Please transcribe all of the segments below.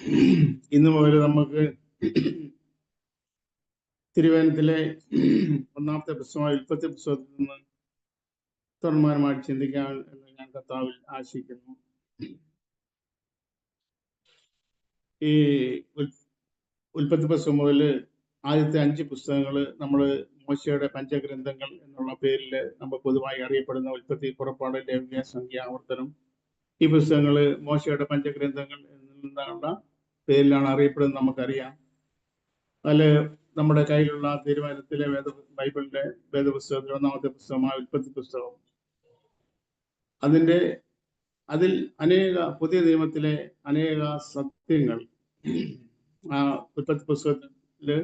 ഇന്ന് മുതൽ നമുക്ക് തിരുവനന്തപുരത്തിലെ ഒന്നാമത്തെ പുസ്തകമായ ഉൽപ്പത്തി പുസ്തകത്തിൽ നിന്ന് തുടർമാനമായി ചിന്തിക്കാൻ എന്ന് ഞാൻ കർത്താവിൽ ആശിക്കുന്നു. ഈ ഉൽപ്പത്തി പുസ്തകം മുതൽ ആദ്യത്തെ 5 പുസ്തകങ്ങൾ നമ്മൾ മോശയുടെ പഞ്ചഗ്രന്ഥങ്ങൾ എന്നുള്ള പേരിൽ നമ്മൾ പൊതുവായി അറിയപ്പെടുന്ന ഉൽപ്പത്തി, പുറപ്പാട്, ലേവ്യ, സംഖ്യ, ആവർത്തനം, ഈ പുസ്തകങ്ങൾ മോശയുടെ പഞ്ചഗ്രന്ഥങ്ങൾ എന്നുള്ള പേരിലാണ് അറിയപ്പെടുന്നത്. നമുക്കറിയാം. അതിൽ നമ്മുടെ കയ്യിലുള്ള തീരുമാനത്തിലെ ബൈബിളിന്റെ വേദപുസ്തകത്തിൽ ഒന്നാമത്തെ പുസ്തകമായ ഉൽപ്പത്തി പുസ്തകം, അതിൽ അനേക പുതിയ നിയമത്തിലെ അനേക സത്യങ്ങൾ ആ ഉൽപ്പത്തി പുസ്തകത്തില്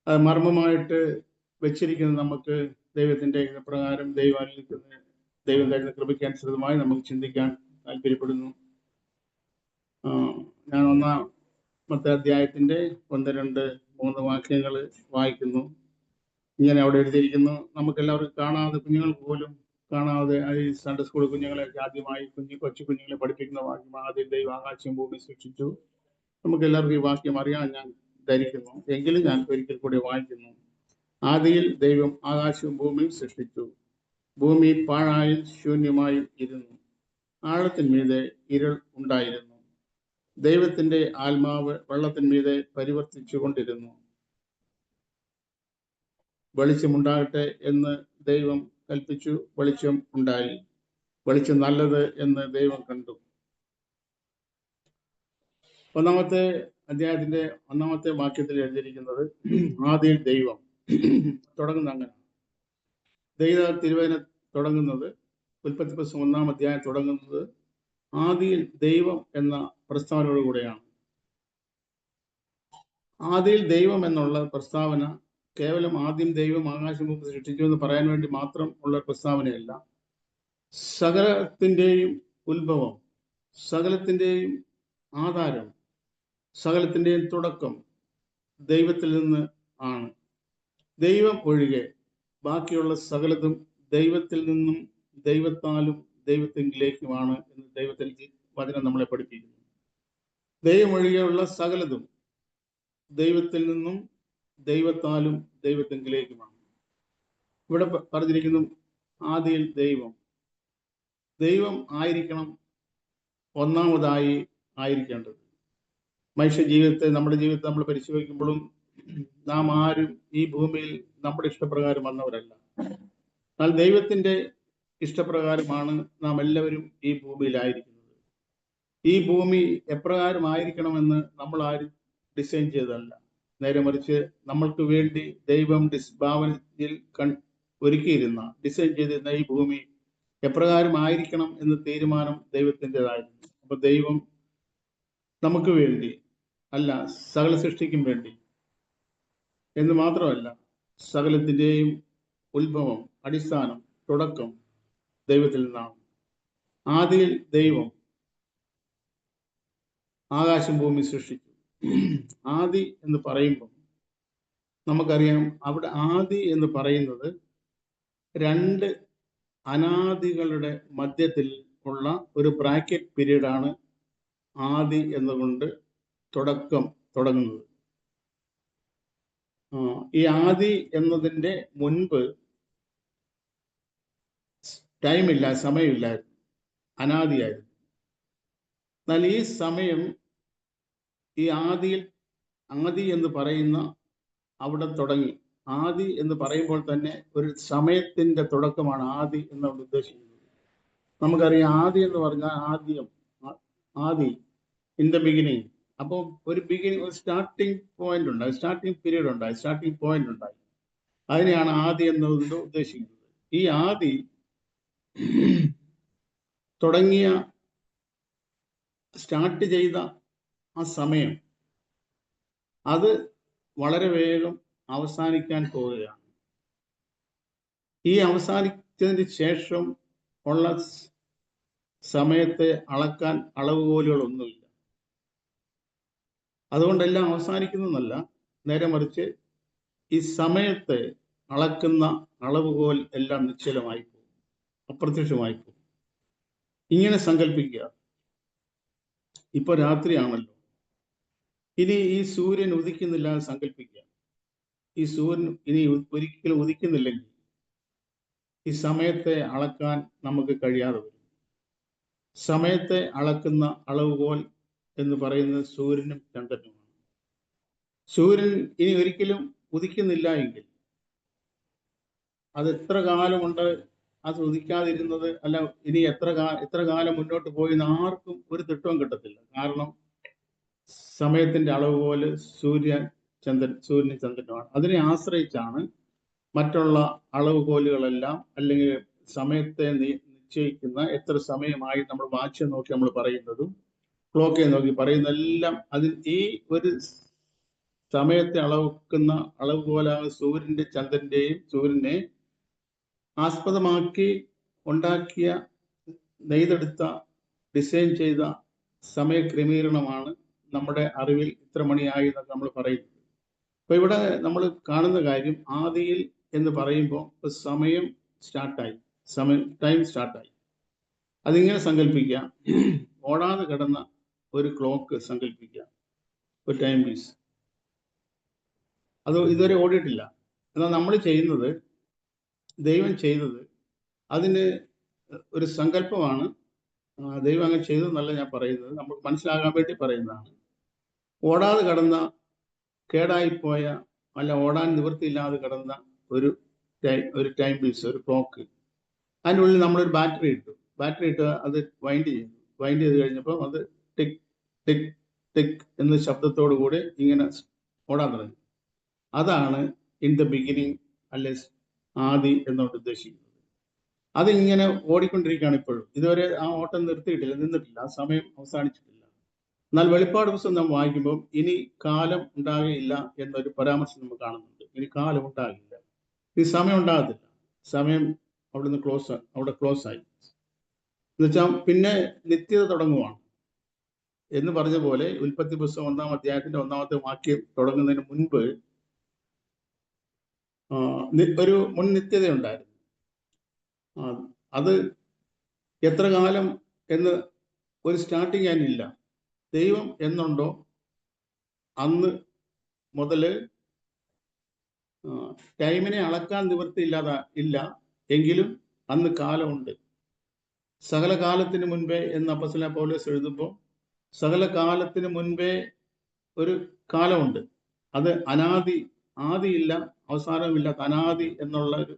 മർമ്മമായിട്ട് വെച്ചിരിക്കുന്നത് നമുക്ക് ദൈവത്തിന്റെ പ്രകാരം ദൈവം തരുന്ന കൃപയ്ക്കനുസൃതമായി നമുക്ക് ചിന്തിക്കാൻ താല്പര്യപ്പെടുന്നു. ഞാൻ 1-ാമത്തെ അധ്യായത്തിന്റെ 1, 2, 3 വാക്യങ്ങൾ വായിക്കുന്നു. ഇങ്ങനെ അവിടെ എഴുതിയിരിക്കുന്നു: നമുക്കെല്ലാവർക്കും കാണാതെ, കുഞ്ഞുങ്ങൾക്ക് പോലും കാണാതെ, ഈ സൺഡേ സ്കൂൾ കുഞ്ഞുങ്ങളെ ആദ്യമായി കൊച്ചു കുഞ്ഞുങ്ങളെ പഠിപ്പിക്കുന്ന വാക്യം, ആദ്യം ദൈവം ആകാശവും ഭൂമി സൃഷ്ടിച്ചു. നമുക്ക് എല്ലാവർക്കും ഈ വാക്യം അറിയാൻ ഞാൻ ധരിക്കുന്നു, എങ്കിലും ഞാൻ ഒരിക്കൽ കൂടി വായിക്കുന്നു. ആദിയിൽ ദൈവം ആകാശവും ഭൂമിയും സൃഷ്ടിച്ചു. ഭൂമി പാഴായും ശൂന്യമായും ഇരുന്നു. ആഴത്തിന്മീതെ ഇരുൾ ഉണ്ടായിരുന്നു. ദൈവത്തിന്റെ ആത്മാവ് വെള്ളത്തിന്മീതെ പരിവർത്തിച്ചു കൊണ്ടിരുന്നു. വെളിച്ചമുണ്ടാകട്ടെ എന്ന് ദൈവം കൽപ്പിച്ചു. വെളിച്ചം ഉണ്ടായി. വെളിച്ചം നല്ലത് എന്ന് ദൈവം കണ്ടു. 1-ാമത്തെ അധ്യായത്തിന്റെ 1-ാമത്തെ വാക്യത്തിൽ എഴുതിയിരിക്കുന്നത് ആദിയിൽ ദൈവം തുടങ്ങുന്ന അങ്ങനെ. തിരുവചനം തുടങ്ങുന്നത്, ഉൽപ്പത്തി പുസ്തകം 1-ാം അധ്യായം തുടങ്ങുന്നത് ആദിയിൽ ദൈവം എന്ന പ്രസ്താവനയോടുകൂടെയാണ്. ആദിയിൽ ദൈവം എന്നുള്ള പ്രസ്താവന കേവലം ആദ്യം ദൈവം ആകാശം ഭൂമി സൃഷ്ടിച്ചു എന്ന് പറയാൻ വേണ്ടി മാത്രം ഉള്ള പ്രസ്താവനയല്ല. സകലത്തിൻ്റെയും ഉത്ഭവം, സകലത്തിൻ്റെയും ആധാരം, സകലത്തിൻ്റെയും തുടക്കം ദൈവത്തിൽ നിന്ന് ആണ്. ദൈവം ഒഴികെ ബാക്കിയുള്ള സകലതും ദൈവത്തിൽ നിന്നും ദൈവത്താലും ദൈവത്തിലേക്കുമാണ് എന്ന് ദൈവത്തിൽ വചനം നമ്മളെ പഠിപ്പിക്കുന്നു. ദൈവം ഒഴികെയുള്ള സകലതും ദൈവത്തിൽ നിന്നും ദൈവത്താലും ദൈവത്തിലേക്കുമാണ്. ഇവിടെ പറഞ്ഞിരിക്കുന്നു ആദിയിൽ ദൈവം ആയിരിക്കണം ഒന്നാമതായി ആയിരിക്കേണ്ടത്. മനുഷ്യ ജീവിതത്തെ, നമ്മുടെ ജീവിതത്തെ നമ്മൾ പരിശോധിക്കുമ്പോഴും നാം ആരും ഈ ഭൂമിയിൽ നമ്മുടെ ഇഷ്ടപ്രകാരം വന്നവരല്ല. എന്നാൽ ദൈവത്തിന്റെ ഇഷ്ടപ്രകാരമാണ് നാം എല്ലാവരും ഈ ഭൂമിയിലായിരിക്കുന്നത്. ഈ ഭൂമി എപ്രകാരമായിരിക്കണമെന്ന് നമ്മൾ ആരും ഡിസൈൻ ചെയ്തതല്ല. നേരെ മറിച്ച് നമ്മൾക്ക് വേണ്ടി ദൈവം ഭാവനയിൽ ഒരുക്കിയിരുന്ന, ഡിസൈൻ ചെയ്തിരുന്ന ഈ ഭൂമി എപ്രകാരമായിരിക്കണം എന്ന തീരുമാനം ദൈവത്തിൻ്റെതായിരുന്നു. അപ്പൊ ദൈവം നമുക്ക് വേണ്ടി അല്ല, സകല സൃഷ്ടിക്കും വേണ്ടി എന്ന് മാത്രമല്ല, സകലത്തിൻ്റെയും ഉത്ഭവം, അടിസ്ഥാനം, തുടക്കം ദൈവത്തിൽ നിന്നാണ്. ആദിയിൽ ദൈവം ആകാശം ഭൂമി സൃഷ്ടിച്ചു. ആദി എന്ന് പറയുമ്പോൾ നമുക്കറിയാം, അവിടെ ആദി എന്ന് പറയുന്നത് 2 അനാദികളുടെ മധ്യത്തിൽ ഉള്ള ഒരു ബ്രാക്കറ്റ് പീരീഡാണ് ആദി എന്നുകൊണ്ട് തുടങ്ങുന്നത്. ഈ ആദി എന്നതിൻ്റെ മുൻപ് ടൈമില്ല, സമയമില്ലായിരുന്നു, അനാദിയായിരുന്നു. എന്നാൽ ഈ സമയം, ഈ ആദി എന്ന് പറയുന്ന അവിടെ തുടങ്ങി. ആദി എന്ന് പറയുമ്പോൾ തന്നെ ഒരു സമയത്തിന്റെ തുടക്കമാണ് ആദി എന്നുകൊണ്ട് ഉദ്ദേശിക്കുന്നത്. നമുക്കറിയാം, ആദി എന്ന് പറഞ്ഞാൽ ആദി, ഇൻ ദ ബിഗിനിങ്. അപ്പോൾ ഒരു സ്റ്റാർട്ടിങ് പോയിന്റ് ഉണ്ടായി, സ്റ്റാർട്ടിങ് പീരീഡ് ഉണ്ടായി, സ്റ്റാർട്ടിങ് പോയിന്റ് ഉണ്ടായി. അതിനെയാണ് ആദി എന്നതുകൊണ്ട് ഉദ്ദേശിക്കുന്നത്. ഈ ആദി തുടങ്ങിയ, സ്റ്റാർട്ട് ചെയ്ത ആ സമയം, അത് വളരെ വേഗം അവസാനിക്കാൻ പോവുകയാണ്. ഈ അവസാനിച്ചതിന് ശേഷം ഉള്ള സമയത്തെ അളക്കാൻ അളവുകോലുകളൊന്നുമില്ല. അതുകൊണ്ടെല്ലാം അവസാനിക്കുന്നതല്ല, നേരെ മറിച്ച് ഈ സമയത്തെ അളക്കുന്ന അളവുകോൽ എല്ലാം നിശ്ചലമായി പോകും, അപ്രത്യക്ഷമായി പോകും. ഇങ്ങനെ സങ്കല്പിക്കുക, ഇപ്പൊ രാത്രിയാണല്ലോ. ഇനി ഈ സൂര്യൻ ഉദിക്കുന്നില്ല എന്ന് സങ്കല്പിക്കുക. ഈ സൂര്യൻ ഇനി ഒരിക്കലും ഉദിക്കുന്നില്ലെങ്കിൽ ഈ സമയത്തെ അളക്കാൻ നമുക്ക് കഴിയാതെ വരും. സമയത്തെ അളക്കുന്ന അളവുകോൽ എന്ന് പറയുന്നത് സൂര്യനും ചന്ദ്രനുമാണ്. സൂര്യൻ ഇനി ഒരിക്കലും ഉദിക്കുന്നില്ല എങ്കിൽ അത് എത്ര കാലം കൊണ്ട് അത് ഉദിക്കാതിരുന്നത്, അല്ല ഇനി എത്ര കാലം മുന്നോട്ട് പോയി ആർക്കും ഒരു തിട്ടവും കിട്ടത്തില്ല. കാരണം സമയത്തിന്റെ അളവുകോല് സൂര്യനും ചന്ദ്രനുമാണ്. അതിനെ ആശ്രയിച്ചാണ് മറ്റുള്ള അളവുകോലുകളെല്ലാം, അല്ലെങ്കിൽ സമയത്തെ നിശ്ചയിക്കുന്ന എത്ര സമയമായി നമ്മൾ വാച്ച് നോക്കി നമ്മൾ പറയുന്നതും ക്ലോക്കെ നോക്കി പറയുന്നതെല്ലാം ഈ ഒരു സമയത്തെ അളക്കുന്ന അളവുകോലാണ് സൂര്യനെ ആസ്പദമാക്കി ഉണ്ടാക്കിയ, നെയ്തെടുത്ത, ഡിസൈൻ ചെയ്ത സമയക്രമീകരണമാണ് നമ്മുടെ അറിവിൽ ഇത്ര മണിയായി എന്നൊക്കെ നമ്മൾ പറയുന്നത്. അപ്പൊ ഇവിടെ നമ്മൾ കാണുന്ന കാര്യം, ആദിയിൽ എന്ന് പറയുമ്പോൾ സമയം സ്റ്റാർട്ടായി, ടൈം സ്റ്റാർട്ടായി. അതിങ്ങനെ സങ്കല്പിക്കുക, ഓടാതെ കിടന്ന ഒരു ക്ലോക്ക് സങ്കല്പിക്കുക, ഒരു ടൈം പീസ്. അത് ഇതുവരെ ഓടിയിട്ടില്ല. എന്നാൽ നമ്മൾ ചെയ്യുന്നത്, ദൈവം ചെയ്തത് അതിന് ഒരു സങ്കല്പമാണ്. ദൈവം അങ്ങനെ ചെയ്തതെന്നല്ല ഞാൻ പറയുന്നത്, നമുക്ക് മനസ്സിലാകാൻ വേണ്ടി പറയുന്നതാണ്. ഓടാതെ കിടന്ന, കേടായിപ്പോയ, അല്ല ഓടാൻ നിവൃത്തിയില്ലാതെ കിടന്ന ഒരു ടൈം പീസ്, ഒരു ക്ലോക്ക്. അതിനുള്ളിൽ നമ്മളൊരു ബാറ്ററി ഇട്ട് അത് വൈൻഡ് ചെയ്ത് കഴിഞ്ഞപ്പോൾ അത് ടിക് ടിക് ടിക് എന്ന ശബ്ദത്തോടു കൂടി ഇങ്ങനെ ഓടാൻ തുടങ്ങി. അതാണ് ഇൻ ദ ബിഗിനിങ്, അല്ലെ ആദി എന്നോട് ഉദ്ദേശിക്കുന്നത്. അതിങ്ങനെ ഓടിക്കൊണ്ടിരിക്കുകയാണ് ഇപ്പോഴും. ഇതുവരെ ആ ഓട്ടം നിന്നിട്ടില്ല, ആ സമയം അവസാനിച്ചിട്ടില്ല. എന്നാൽ വെളിപ്പാട് പുസ്തകം നാം വായിക്കുമ്പോൾ ഇനി കാലം ഉണ്ടാകുകയില്ല എന്നൊരു പരാമർശം നമ്മൾ കാണുന്നുണ്ട്. ഇനി കാലം ഉണ്ടാകില്ല, ഈ സമയം ഉണ്ടാകത്തില്ല, സമയം അവിടെ ക്ലോസ് ആയി. എന്നുവെച്ചാൽ പിന്നെ നിത്യത തുടങ്ങുവാണ് എന്ന് പറഞ്ഞ പോലെ, ഉൽപ്പത്തി പുസ്തകം 1-ാം അധ്യായത്തിന്റെ 1-ാമത്തെ വാക്യം തുടങ്ങുന്നതിന് മുൻപ് ഒരു മുൻ നിത്യത ഉണ്ടായിരുന്നു. അത് എത്ര കാലം എന്ന് ഒരു സ്റ്റാർട്ടിങ് അതിനില്ല. ദൈവം എന്നുണ്ടോ അന്ന് മുതല് ടൈമിനെ അളക്കാൻ നിവൃത്തിയില്ല എങ്കിലും അന്ന് കാലമുണ്ട്. സകല കാലത്തിന് മുൻപേ എന്ന് അപ്പോസ്തലനായ പൗലോസ് എഴുതുമ്പോൾ, സകല കാലത്തിന് മുൻപേ ഒരു കാലമുണ്ട്. അത് ആദിയില്ല, അവസാനമില്ലാത്ത അനാദി എന്നുള്ള ഒരു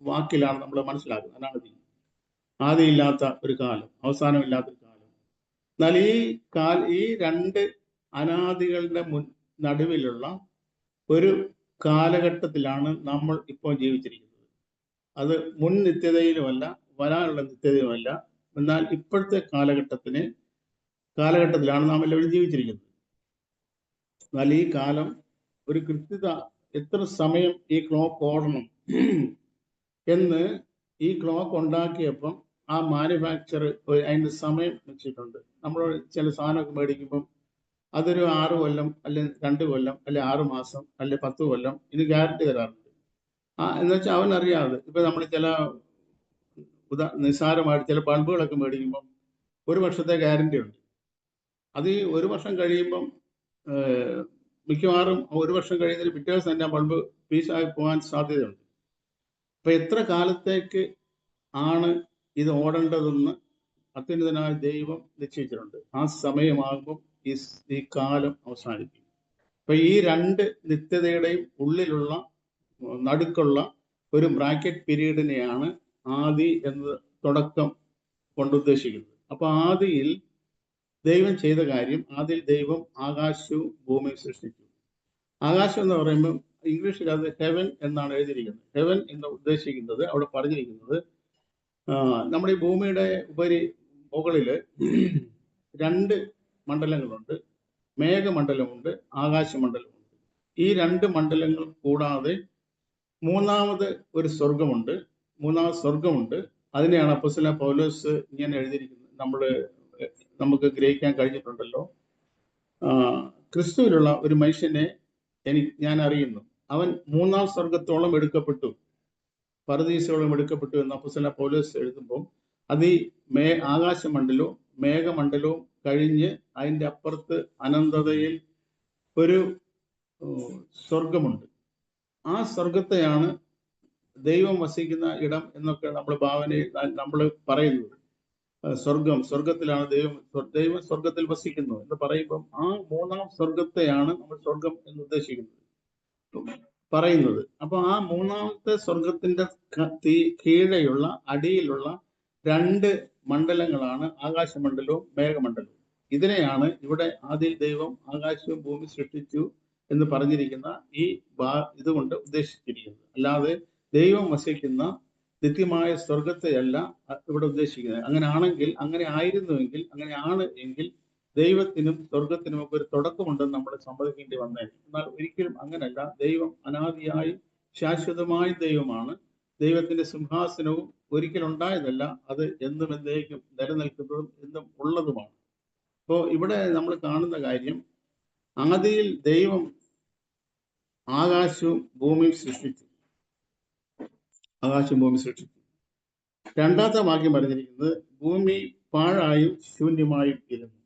വാക്കിലാണ് നമ്മൾ മനസ്സിലാക്കുന്നത്. ആദിയില്ലാത്ത ഒരു കാലം, അവസാനമില്ലാത്ത ഒരു കാലം. എന്നാൽ ഈ രണ്ട് അനാദികളുടെ നടുവിലുള്ള ഒരു കാലഘട്ടത്തിലാണ് നമ്മൾ ഇപ്പോൾ ജീവിച്ചിരിക്കുന്നത്. അത് മുൻ നിത്യതയിലുമല്ല, വരാനുള്ള നിത്യതയുമല്ല. എന്നാൽ ഇപ്പോഴത്തെ കാലഘട്ടത്തിലാണ് നാം എല്ലാവരും ജീവിച്ചിരിക്കുന്നത്. എന്നാൽ ഈ കാലം ഒരു കൃത്യത, എത്ര സമയം ഈ ക്ലോക്ക് ഓടണം എന്ന് ഈ ക്ലോക്ക് ഉണ്ടാക്കിയപ്പം ആ മാനുഫാക്ചർ അതിൻ്റെ സമയം വെച്ചിട്ടുണ്ട്. നമ്മൾ ചില സാധനമൊക്കെ മേടിക്കുമ്പം അതൊരു 6 കൊല്ലം, അല്ലെങ്കിൽ 2 കൊല്ലം, അല്ലെ 6 മാസം, അല്ലെ 10 കൊല്ലം ഇത് ഗ്യാരണ്ടി തരാറുണ്ട്. എന്ന് വെച്ചാൽ അവനറിയാതെ, ഇപ്പൊ നമ്മൾ ചില നിസ്സാരമായിട്ട് ചില ബൾബുകളൊക്കെ മേടിക്കുമ്പം 1 വർഷത്തെ ഗ്യാരണ്ടി ഉണ്ട്. അത് ഈ 1 വർഷം കഴിയുമ്പം മിക്കവാറും 1 വർഷം കഴിയുന്നതിന് പിറ്റേ ദിവസം തന്നെ ബൾബ് പീസായി പോകാൻ സാധ്യതയുണ്ട്. അപ്പൊ എത്ര കാലത്തേക്ക് ആണ് ഇത് ഓടേണ്ടതെന്ന് അത്യുന്നതനായ ദൈവം നിശ്ചയിച്ചിട്ടുണ്ട്. ആ സമയമാകുമ്പോൾ ഈ കാലം അവസാനിക്കും. അപ്പൊ ഈ രണ്ട് നിത്യതയുടെയും ഉള്ളിലുള്ള നടുക്കുള്ള ഒരു ബ്രാക്കറ്റ് പീരീഡിനെയാണ് ആദി എന്ന തുടക്കം കൊണ്ട് ഉദ്ദേശിക്കുന്നത്. അപ്പൊ ആദിയിൽ ദൈവം ചെയ്ത കാര്യം, ആദിയിൽ ദൈവം ആകാശവും ഭൂമിയും സൃഷ്ടിച്ചു. ആകാശം എന്ന് പറയുമ്പോൾ ഇംഗ്ലീഷിൽ അത് ഹെവൻ എന്നാണ് എഴുതിയിരിക്കുന്നത്. ഹെവൻ എന്ന് ഉദ്ദേശിക്കുന്നത്, അവിടെ പറഞ്ഞിരിക്കുന്നത്, നമ്മുടെ ഈ ഭൂമിയുടെ മുകളില് 2 മണ്ഡലങ്ങളുണ്ട്. മേഘമണ്ഡലമുണ്ട്, ആകാശമണ്ഡലമുണ്ട്. ഈ 2 മണ്ഡലങ്ങൾ കൂടാതെ മൂന്നാമത് സ്വർഗമുണ്ട്. അതിനെയാണ് അപ്പോസ്തലനായ പൗലോസ് ഇങ്ങനെ എഴുതിയിരിക്കുന്നത്. നമുക്ക് ഗ്രഹിക്കാൻ കഴിഞ്ഞിട്ടുണ്ടല്ലോ. ക്രിസ്തുവിലുള്ള ഒരു മനുഷ്യനെ ഞാൻ അറിയുന്നു, അവൻ 3-ാം സ്വർഗത്തോളം എടുക്കപ്പെട്ടു, പരദീസയോളം എടുക്കപ്പെട്ടു എന്ന് അപ്പോസ്തലനായ പൗലോസ് എഴുതുമ്പോൾ അത് ഈ ആകാശമണ്ഡലവും മേഘമണ്ഡലവും കഴിഞ്ഞ് അതിൻ്റെ അപ്പുറത്ത് അനന്തതയിൽ ഒരു സ്വർഗമുണ്ട്. ആ സ്വർഗത്തെയാണ് ദൈവം വസിക്കുന്ന ഇടം എന്നൊക്കെ നമ്മൾ ഭാവനയിൽ നമ്മൾ പറയുന്നത്. സ്വർഗത്തിലാണ് ദൈവം സ്വർഗത്തിൽ വസിക്കുന്നു എന്ന് പറയുമ്പം ആ മൂന്നാം സ്വർഗത്തെയാണ് നമ്മൾ സ്വർഗം എന്ന് ഉദ്ദേശിക്കുന്നത്, പറയുന്നത്. അപ്പൊ ആ മൂന്നാമത്തെ സ്വർഗത്തിന്റെ കീഴെയുള്ള അടിയിലുള്ള രണ്ട് മണ്ഡലങ്ങളാണ് ആകാശമണ്ഡലവും മേഘമണ്ഡലവും. ഇതിനെയാണ് ഇവിടെ ആദ്യം ദൈവം ആകാശവും ഭൂമി സൃഷ്ടിച്ചു എന്ന് പറഞ്ഞിരിക്കുന്ന ഈ ഇതുകൊണ്ട് ഉദ്ദേശിച്ചിരിക്കുന്നത്. അല്ലാതെ ദൈവം വസിക്കുന്ന നിത്യമായ സ്വർഗത്തെയല്ല ഇവിടെ ഉദ്ദേശിക്കുന്നത്. അങ്ങനെ ആയിരുന്നുവെങ്കിൽ, അങ്ങനെയാണ് എങ്കിൽ ദൈവത്തിനും സ്വർഗത്തിനുമൊക്കെ ഒരു തുടക്കമുണ്ടെന്ന് നമ്മൾ സമ്മതിക്കേണ്ടി വന്നേ. എന്നാൽ ഒരിക്കലും അങ്ങനല്ല. ദൈവം അനാദിയായി ശാശ്വതമായ ദൈവമാണ്. ദൈവത്തിന്റെ സിംഹാസനവും ഒരിക്കലും ഉണ്ടായതല്ല, അത് എന്നും എന്നേക്കും നിലനിൽക്കുന്നതും എന്നും ഉള്ളതുമാണ്. അപ്പോൾ ഇവിടെ നമ്മൾ കാണുന്ന കാര്യം, ആദിയിൽ ദൈവം ആകാശവും ഭൂമിയും സൃഷ്ടിച്ചു. രണ്ടാമത്തെ വാക്യം പറഞ്ഞിരിക്കുന്നത് ഭൂമി പാഴായും ശൂന്യമായും ഇരുന്നു.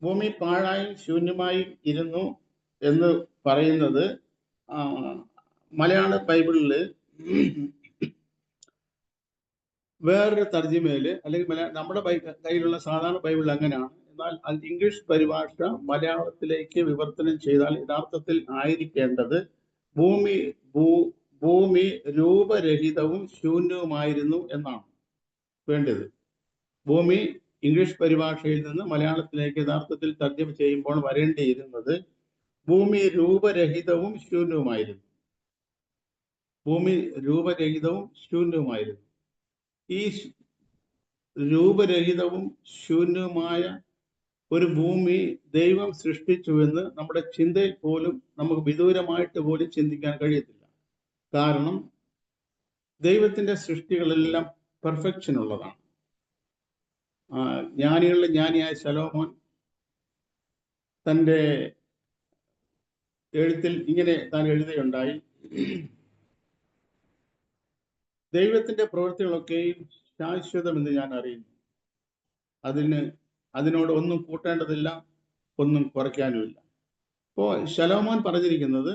ഭൂമി പാഴായും ശൂന്യമായും ഇരുന്നു എന്ന് പറയുന്നത് മലയാള ബൈബിളില് വേറൊരു തർജ്ജിമയില്, അല്ലെങ്കിൽ നമ്മുടെ കയ്യിലുള്ള സാധാരണ ബൈബിളിൽ അങ്ങനെയാണ്. എന്നാൽ ഇംഗ്ലീഷ് പരിഭാഷ മലയാളത്തിലേക്ക് വിവർത്തനം ചെയ്താൽ യഥാർത്ഥത്തിൽ ആയിരിക്കേണ്ടത് ഭൂമി രൂപരഹിതവും ശൂന്യവുമായിരുന്നു എന്നാണ് വേണ്ടത്. ഭൂമി ഇംഗ്ലീഷ് പരിഭാഷയിൽ നിന്ന് മലയാളത്തിലേക്ക് യഥാർത്ഥത്തിൽ തർജ്ജമ ചെയ്യുമ്പോൾ വരേണ്ടിയിരുന്നത് ഭൂമി രൂപരഹിതവും ശൂന്യവുമായിരുന്നു. ഭൂമി രൂപരഹിതവും ശൂന്യവുമായിരുന്നു. ഈ രൂപരഹിതവും ശൂന്യവുമായ ഒരു ഭൂമി ദൈവം സൃഷ്ടിച്ചുവെന്ന് നമ്മുടെ ചിന്തയിൽ പോലും നമുക്ക് വിദൂരമായിട്ട് പോലും ചിന്തിക്കാൻ കഴിയത്തില്ല. കാരണം ദൈവത്തിന്റെ സൃഷ്ടികളെല്ലാം പെർഫെക്ഷൻ ഉള്ളതാണ്. ജ്ഞാനികളിലെ ജ്ഞാനിയായ ശലോമോൻ തൻ്റെ എഴുത്തിൽ ഇങ്ങനെ താൻ എഴുതുകയുണ്ടായി, ദൈവത്തിന്റെ പ്രവൃത്തികളൊക്കെയും ശാശ്വതമെന്ന് ഞാൻ അറിയുന്നു. അതിനോട് ഒന്നും കൂട്ടേണ്ടതില്ല, ഒന്നും കുറയ്ക്കാനുമില്ല. അപ്പോൾ ശലോമോൻ പറഞ്ഞിരിക്കുന്നത്,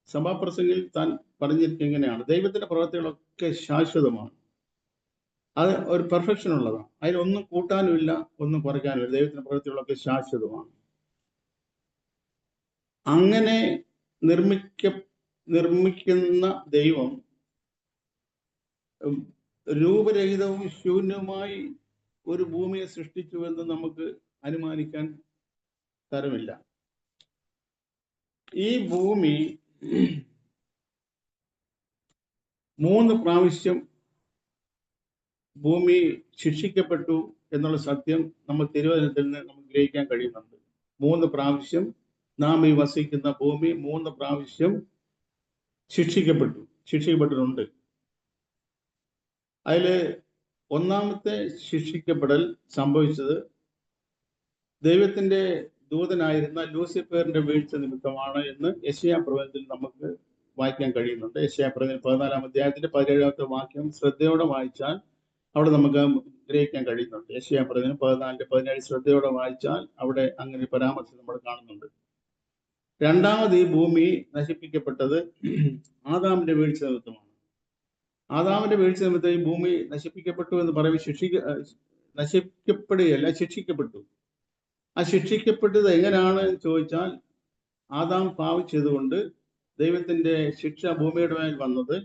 സഭാപ്രസംഗിൽ താൻ പറഞ്ഞിരിക്കുന്നത് ഇങ്ങനെയാണ്: ദൈവത്തിന്റെ പ്രവൃത്തികളൊക്കെ ശാശ്വതമാണ്, അത് ഒരു പെർഫെക്ഷൻ ഉള്ളതാണ്, അതിലൊന്നും കൂട്ടാനുമില്ല, ഒന്നും കുറയ്ക്കാനുമില്ല. ദൈവത്തിന്റെ പ്രവൃത്തികളൊക്കെ ശാശ്വതമാണ്. അങ്ങനെ നിർമ്മിക്കുന്ന ദൈവം രൂപരഹിതവും ശൂന്യവുമായി ഒരു ഭൂമിയെ സൃഷ്ടിച്ചുവെന്ന് നമുക്ക് അനുമാനിക്കാൻ തരമില്ല. ഈ ഭൂമി 3 പ്രാവശ്യം ഭൂമി ശിക്ഷിക്കപ്പെട്ടു എന്നുള്ള സത്യം നമ്മൾ തിരുവചനത്തിൽ നിന്ന് നമുക്ക് ഗ്രഹിക്കാൻ കഴിയുന്നുണ്ട്. 3 പ്രാവശ്യം നാം ഈ വസിക്കുന്ന ഭൂമി 3 പ്രാവശ്യം ശിക്ഷിക്കപ്പെട്ടിട്ടുണ്ട്. അതില് ഒന്നാമത്തെ ശിക്ഷിക്കപ്പെടൽ സംഭവിച്ചത് ദൈവത്തിന്റെ ദൂതനായിരുന്ന ലൂസിഫറിന്റെ വീഴ്ച നിമിത്തമാണ് എന്ന് യെശയ്യാ പ്രവചനത്തിൽ നമുക്ക് വായിക്കാൻ കഴിയുന്നുണ്ട്. യെശയ്യാ പ്രവചനം 14-ാം അധ്യായത്തിന്റെ 17-ാമത്തെ വാക്യം ശ്രദ്ധയോടെ വായിച്ചാൽ അവിടെ നമുക്ക് ഗ്രഹിക്കാൻ കഴിയുന്നുണ്ട്. യെശയ്യാ പ്രവചനം 14-17 ശ്രദ്ധയോടെ വായിച്ചാൽ അവിടെ അങ്ങനെ പരാമർശം നമ്മൾ കാണുന്നുണ്ട്. രണ്ടാമത് ഈ ഭൂമി നശിപ്പിക്കപ്പെട്ടത് ആദാമിന്റെ വീഴ്ച നിമിത്തമാണ്. ആദാമിന്റെ വീഴ്ച നിമിത്തം ഈ ഭൂമി നശിപ്പിക്കപ്പെട്ടു എന്ന് പറയുമ്പോൾ നശിക്കപ്പെടുകയല്ല, ശിക്ഷിക്കപ്പെട്ടു. ആ ശിക്ഷിക്കപ്പെട്ടത് എങ്ങനെയാണ് ചോദിച്ചാൽ, ആദാം പാപിച്ചതുകൊണ്ട് ദൈവത്തിന്റെ ശിക്ഷ ഭൂമിയുടെ മേൽ വന്നത്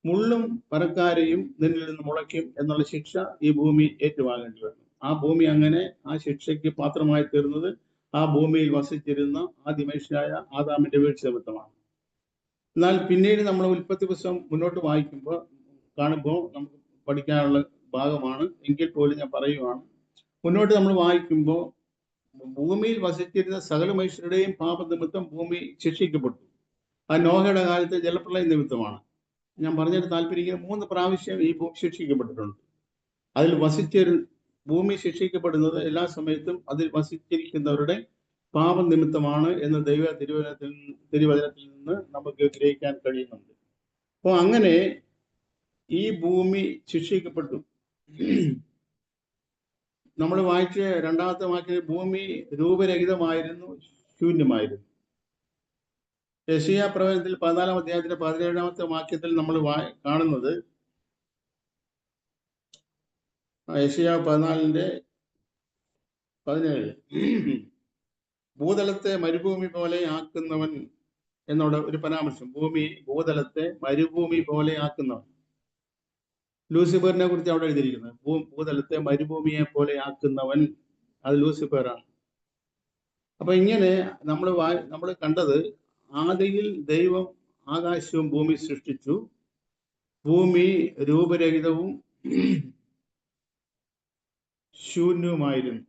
മുള്ളും പരക്കാരെയും നിന്നിൽ നിന്ന് മുളയ്ക്കും എന്നുള്ള ശിക്ഷ ഈ ഭൂമി ഏറ്റുവാങ്ങേണ്ടി വന്നു. ആ ഭൂമി അങ്ങനെ ആ ശിക്ഷയ്ക്ക് പാത്രമായി തീർന്നത് ആ ഭൂമിയിൽ വസിച്ചിരുന്ന ആദ്യ മനുഷ്യനായ ആദാമിന്റെ വീഴ്ച നിമിത്തമാണ്. എന്നാൽ പിന്നീട് നമ്മൾ ഉൽപ്പത്തി പുസ്തകം മുന്നോട്ട് കാണുമ്പോൾ നമുക്ക് പഠിക്കാനുള്ള ഭാഗമാണ്, എങ്കിൽ പോലും ഞാൻ പറയുവാണ്. മുന്നോട്ട് നമ്മൾ വായിക്കുമ്പോൾ ഭൂമിയിൽ വസിച്ചിരുന്ന സകല മനുഷ്യരുടെയും പാപനിമിത്തം ഭൂമി ശിക്ഷിക്കപ്പെട്ടു. ആ നോഹയുടെ കാലത്തെ ജലപ്രളയ നിമിത്തമാണ്. ഞാൻ പറഞ്ഞിട്ട് താല്പര്യം, 3 പ്രാവശ്യം ഈ ഭൂമി ശിക്ഷിക്കപ്പെട്ടിട്ടുണ്ട്. അതിൽ ഭൂമി ശിക്ഷിക്കപ്പെടുന്നത് എല്ലാ സമയത്തും അതിൽ വസിച്ചിരിക്കുന്നവരുടെ പാപനിമിത്തമാണ് എന്ന് തിരുവചനത്തിൽ നിന്ന് നമുക്ക് ഗ്രഹിക്കാൻ കഴിയുന്നുണ്ട്. അപ്പോൾ അങ്ങനെ ഈ ഭൂമി ശിക്ഷിക്കപ്പെട്ടു. നമ്മൾ വായിച്ച രണ്ടാമത്തെ വാക്യം ഭൂമി രൂപരഹിതമായിരുന്നു, ശൂന്യമായിരുന്നു. യെശയ്യാ പ്രവചനത്തിൽ 14-ാം അധ്യായത്തിന്റെ 17-ാമത്തെ വാക്യത്തിൽ നമ്മൾ കാണുന്നത്, യെശയ്യാ 14:17 ഭൂതലത്തെ മരുഭൂമി പോലെ ആക്കുന്നവൻ എന്നുള്ള ഒരു പരാമർശം. ഭൂതലത്തെ മരുഭൂമി പോലെ ആക്കുന്നവൻ. ലൂസിഫറിനെ കുറിച്ച് അവിടെ എഴുതിയിരിക്കുന്നത് ഭൂതലത്തെ മരുഭൂമിയെ പോലെ ആക്കുന്നവൻ, അത് ലൂസിഫറാണ്. അപ്പൊ ഇങ്ങനെ നമ്മൾ കണ്ടത്, ആദിയിൽ ദൈവം ആകാശവും ഭൂമി സൃഷ്ടിച്ചു. ഭൂമി രൂപരഹിതവും ശൂന്യവുമായിരുന്നു.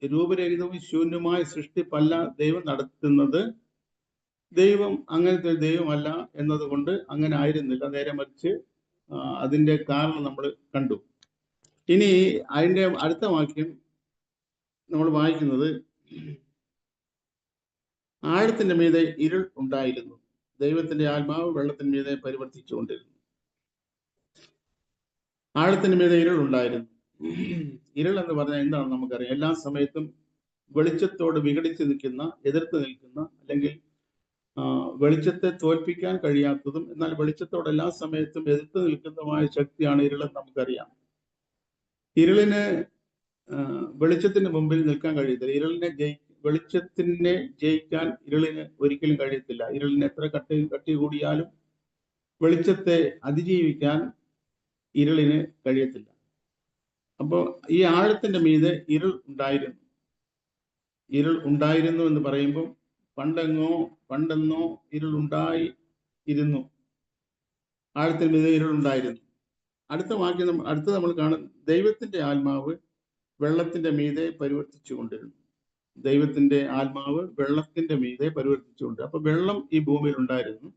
രൂപരഹിതവും ശൂന്യമായ സൃഷ്ടിപ്പല്ല ദൈവം നടത്തുന്നത്. ദൈവം അങ്ങനത്തെ ദൈവമല്ല എന്നതുകൊണ്ട് അങ്ങനെ ആയിരുന്നില്ല. നേരെ മറിച്ച് അതിന്റെ കാരണം നമ്മൾ കണ്ടു. ഇനി അതിന്റെ അടുത്ത വാക്യം നമ്മൾ വായിക്കുന്നത്, ആഴത്തിന്റെ മീതെ ഇരുൾ ഉണ്ടായിരുന്നു, ദൈവത്തിന്റെ ആത്മാവ് വെള്ളത്തിന് മീതെ പരിവർത്തിച്ചുകൊണ്ടിരുന്നു. ആഴത്തിന് മീതെ ഇരുൾ ഉണ്ടായിരുന്നു. ഇരുൾ എന്ന് പറഞ്ഞാൽ എന്താണെന്ന് നമുക്കറിയാം. എല്ലാ സമയത്തും വെളിച്ചത്തോട് വിഘടിച്ച് നിൽക്കുന്ന, എതിർത്ത് നിൽക്കുന്ന, അല്ലെങ്കിൽ വെളിച്ചത്തെ തോൽപ്പിക്കാൻ കഴിയാത്തതും എന്നാൽ വെളിച്ചത്തോട് എല്ലാ സമയത്തും എതിർത്ത് നിൽക്കുന്നതുമായ ശക്തിയാണ് ഇരുളെന്ന് നമുക്കറിയാം. ഇരുളിന് വെളിച്ചത്തിന് മുമ്പിൽ നിൽക്കാൻ കഴിയത്തില്ല. വെളിച്ചത്തിനെ ജയിക്കാൻ ഇരുളിന് ഒരിക്കലും കഴിയത്തില്ല. ഇരുളിന് എത്ര കട്ടി കൂടിയാലും വെളിച്ചത്തെ അതിജീവിക്കാൻ ഇരുളിന് കഴിയത്തില്ല. അപ്പോൾ ഈ ആഴത്തിന്റെ മീതെ ഇരുൾ ഉണ്ടായിരുന്നു എന്ന് പറയുമ്പോൾ പണ്ടെന്നോ ഇരുൾ ഇരുന്നു. ആഴത്തിന് മീതെ ഇരുൾ ഉണ്ടായിരുന്നു. അടുത്ത വാക്യം നമ്മൾ കാണും, ദൈവത്തിന്റെ ആത്മാവ് വെള്ളത്തിന്റെ മീതെ പരിവർത്തിച്ചു കൊണ്ടിരുന്നു. ദൈവത്തിന്റെ ആത്മാവ് വെള്ളത്തിന്റെ മീതെ പരിവർത്തിച്ചുകൊണ്ട്. അപ്പൊ വെള്ളം ഈ ഭൂമിയിൽ ഉണ്ടായിരുന്നു.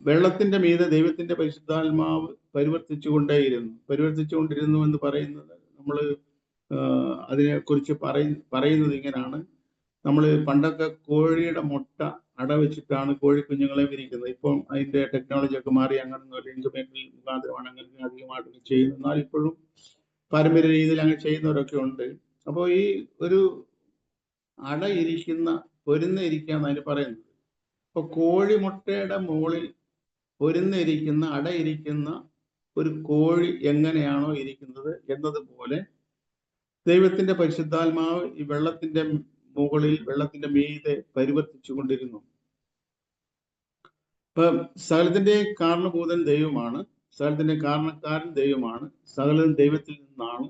വെള്ളത്തിന്റെ മീതെ ദൈവത്തിന്റെ പരിശുദ്ധാത്മാവ് പരിവർത്തിച്ചുകൊണ്ടിരുന്നു എന്ന് പറയുന്നത്, നമ്മൾ അതിനെക്കുറിച്ച് പറയുന്നത് ഇങ്ങനെയാണ്. നമ്മൾ പണ്ടൊക്കെ കോഴിയുടെ മുട്ട അടവെച്ചിട്ടാണ് കോഴിക്കുഞ്ഞുങ്ങളെ വിരിക്കുന്നത്. ഇപ്പം അതിന്റെ ടെക്നോളജി ഒക്കെ മാറി അങ്ങനെ ഇൻക്യുബേറ്ററിൽ മുഖാന്തരമാണ് അങ്ങനെ അധികമായിട്ട് ചെയ്യുന്നത്. എന്നാൽ ഇപ്പോഴും പാരമ്പര്യ രീതിയിൽ അങ്ങനെ ചെയ്യുന്നവരൊക്കെ ഉണ്ട്. അപ്പോൾ ഈ ഒരു പൊരുന്നിരിക്കുക എന്നതിന് പറയുന്നത്. അപ്പൊ കോഴിമുട്ടയുടെ മുകളിൽ അടയിരിക്കുന്ന ഒരു കോഴി എങ്ങനെയാണോ ഇരിക്കുന്നത് എന്നതുപോലെ ദൈവത്തിന്റെ പരിശുദ്ധാത്മാവ് ഈ വെള്ളത്തിന്റെ മീതെ പരിവർത്തിച്ചു കൊണ്ടിരുന്നു. ഇപ്പൊ സകലത്തിന്റെ കാരണഭൂതൻ ദൈവമാണ്, സകലത്തിന്റെ കാരണക്കാരൻ ദൈവമാണ്, സകലം ദൈവത്തിൽ നിന്നാണ്,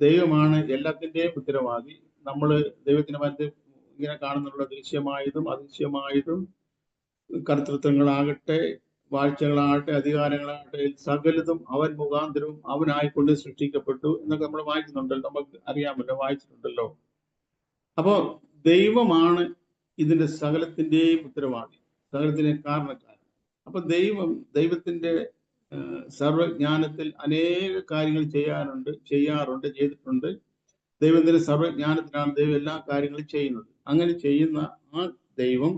ദൈവമാണ് എല്ലാത്തിന്റെയും ഉത്തരവാദി. നമ്മൾ ദൈവത്തിന്റെ മധ്യ ഇങ്ങനെ കാണുന്നുള്ള ദൃശ്യമായതും അദൃശ്യമായതും കർത്തൃത്വങ്ങളാകട്ടെ, വാഴ്ചകളാകട്ടെ, അധികാരങ്ങളാകട്ടെ, സകലതും അവൻ മുഖാന്തരവും അവനായിക്കൊണ്ട് സൃഷ്ടിക്കപ്പെട്ടു എന്നൊക്കെ നമ്മൾ വായിക്കുന്നുണ്ടല്ലോ, നമുക്ക് അറിയാമല്ലോ, വായിച്ചിട്ടുണ്ടല്ലോ. അപ്പോ ദൈവമാണ് ഇതിന്റെ സകലത്തിന്റെയും ഉത്തരവാദി, സകലത്തിന്റെ കാരണക്കാരൻ. അപ്പൊ ദൈവത്തിന്റെ സർവജ്ഞാനത്തിൽ അനേക കാര്യങ്ങൾ ചെയ്തിട്ടുണ്ട്. ദൈവത്തിന്റെ സർവജ്ഞാനത്തിലാണ് ദൈവം എല്ലാ കാര്യങ്ങളും ചെയ്യുന്നത്. അങ്ങനെ ചെയ്യുന്ന ആ ദൈവം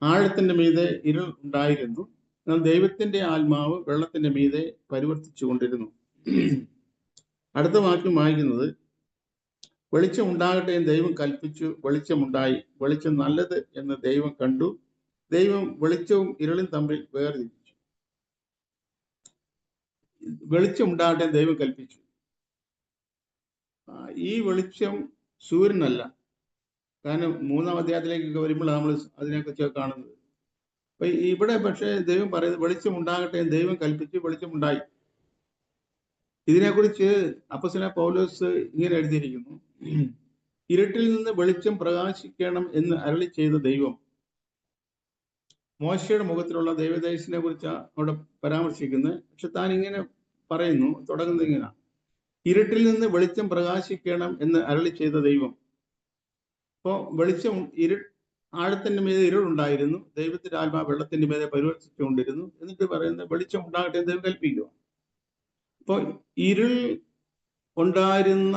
ആഴത്തിന്റെ മീതെ ഇരുൾ ഉണ്ടായിരുന്നു, എന്നാൽ ദൈവത്തിന്റെ ആത്മാവ് വെള്ളത്തിന്റെ മീതെ പരിവർത്തിച്ചു കൊണ്ടിരുന്നു. അടുത്ത വാക്യം വായിക്കുന്നത്, വെളിച്ചം ഉണ്ടാകട്ടെ എന്ന് ദൈവം കൽപ്പിച്ചു, വെളിച്ചമുണ്ടായി. വെളിച്ചം നല്ലത് എന്ന് ദൈവം കണ്ടു. ദൈവം വെളിച്ചവും ഇരുളും തമ്മിൽ വേർതിരിച്ചു. വെളിച്ചം ഉണ്ടാകട്ടെ എന്ന് ദൈവം കൽപ്പിച്ചു. ഈ വെളിച്ചം സൂര്യനല്ല. കാരണം 3-ാം അധ്യായത്തിലേക്കൊക്കെ വരുമ്പോൾ നമ്മൾ അതിനെക്കുറിച്ച് കാണുന്നത്. അപ്പൊ ഇവിടെ പക്ഷേ ദൈവം പറയുന്നത് വെളിച്ചം ഉണ്ടാകട്ടെ എന്ന് ദൈവം കൽപ്പിച്ചു, വെളിച്ചമുണ്ടായി. ഇതിനെക്കുറിച്ച് അപ്പോസ്തലനായ പൗലോസ് ഇങ്ങനെ എഴുതിയിരിക്കുന്നു, ഇരുട്ടിൽ നിന്ന് വെളിച്ചം പ്രകാശിക്കണം എന്ന് അരുളി ചെയ്ത ദൈവം. മോശയുടെ മുഖത്തിലുള്ള ദൈവതേജസ്സിനെ കുറിച്ച് അവിടെ പരാമർശിക്കുന്നത്. പക്ഷെ താൻ ഇങ്ങനെ പറയുന്നു, തുടങ്ങുന്നത് ഇങ്ങനെ, ഇരുട്ടിൽ നിന്ന് വെളിച്ചം പ്രകാശിക്കണം എന്ന് അരുളി ചെയ്ത ദൈവം. അപ്പോ ആഴത്തിന്റെ മീതെ ഇരുളുണ്ടായിരുന്നു, ദൈവത്തിന്റെ ആത്മാവ് വെള്ളത്തിന്റെ മീതെ പരിവർത്തിച്ചുകൊണ്ടിരുന്നു. എന്നിട്ട് പറയുന്നത് വെളിച്ചം ഉണ്ടാകട്ടെ എന്ന് ദൈവം കൽപ്പിക്കുക. അപ്പോൾ ഇരുൾ ഉണ്ടായിരുന്ന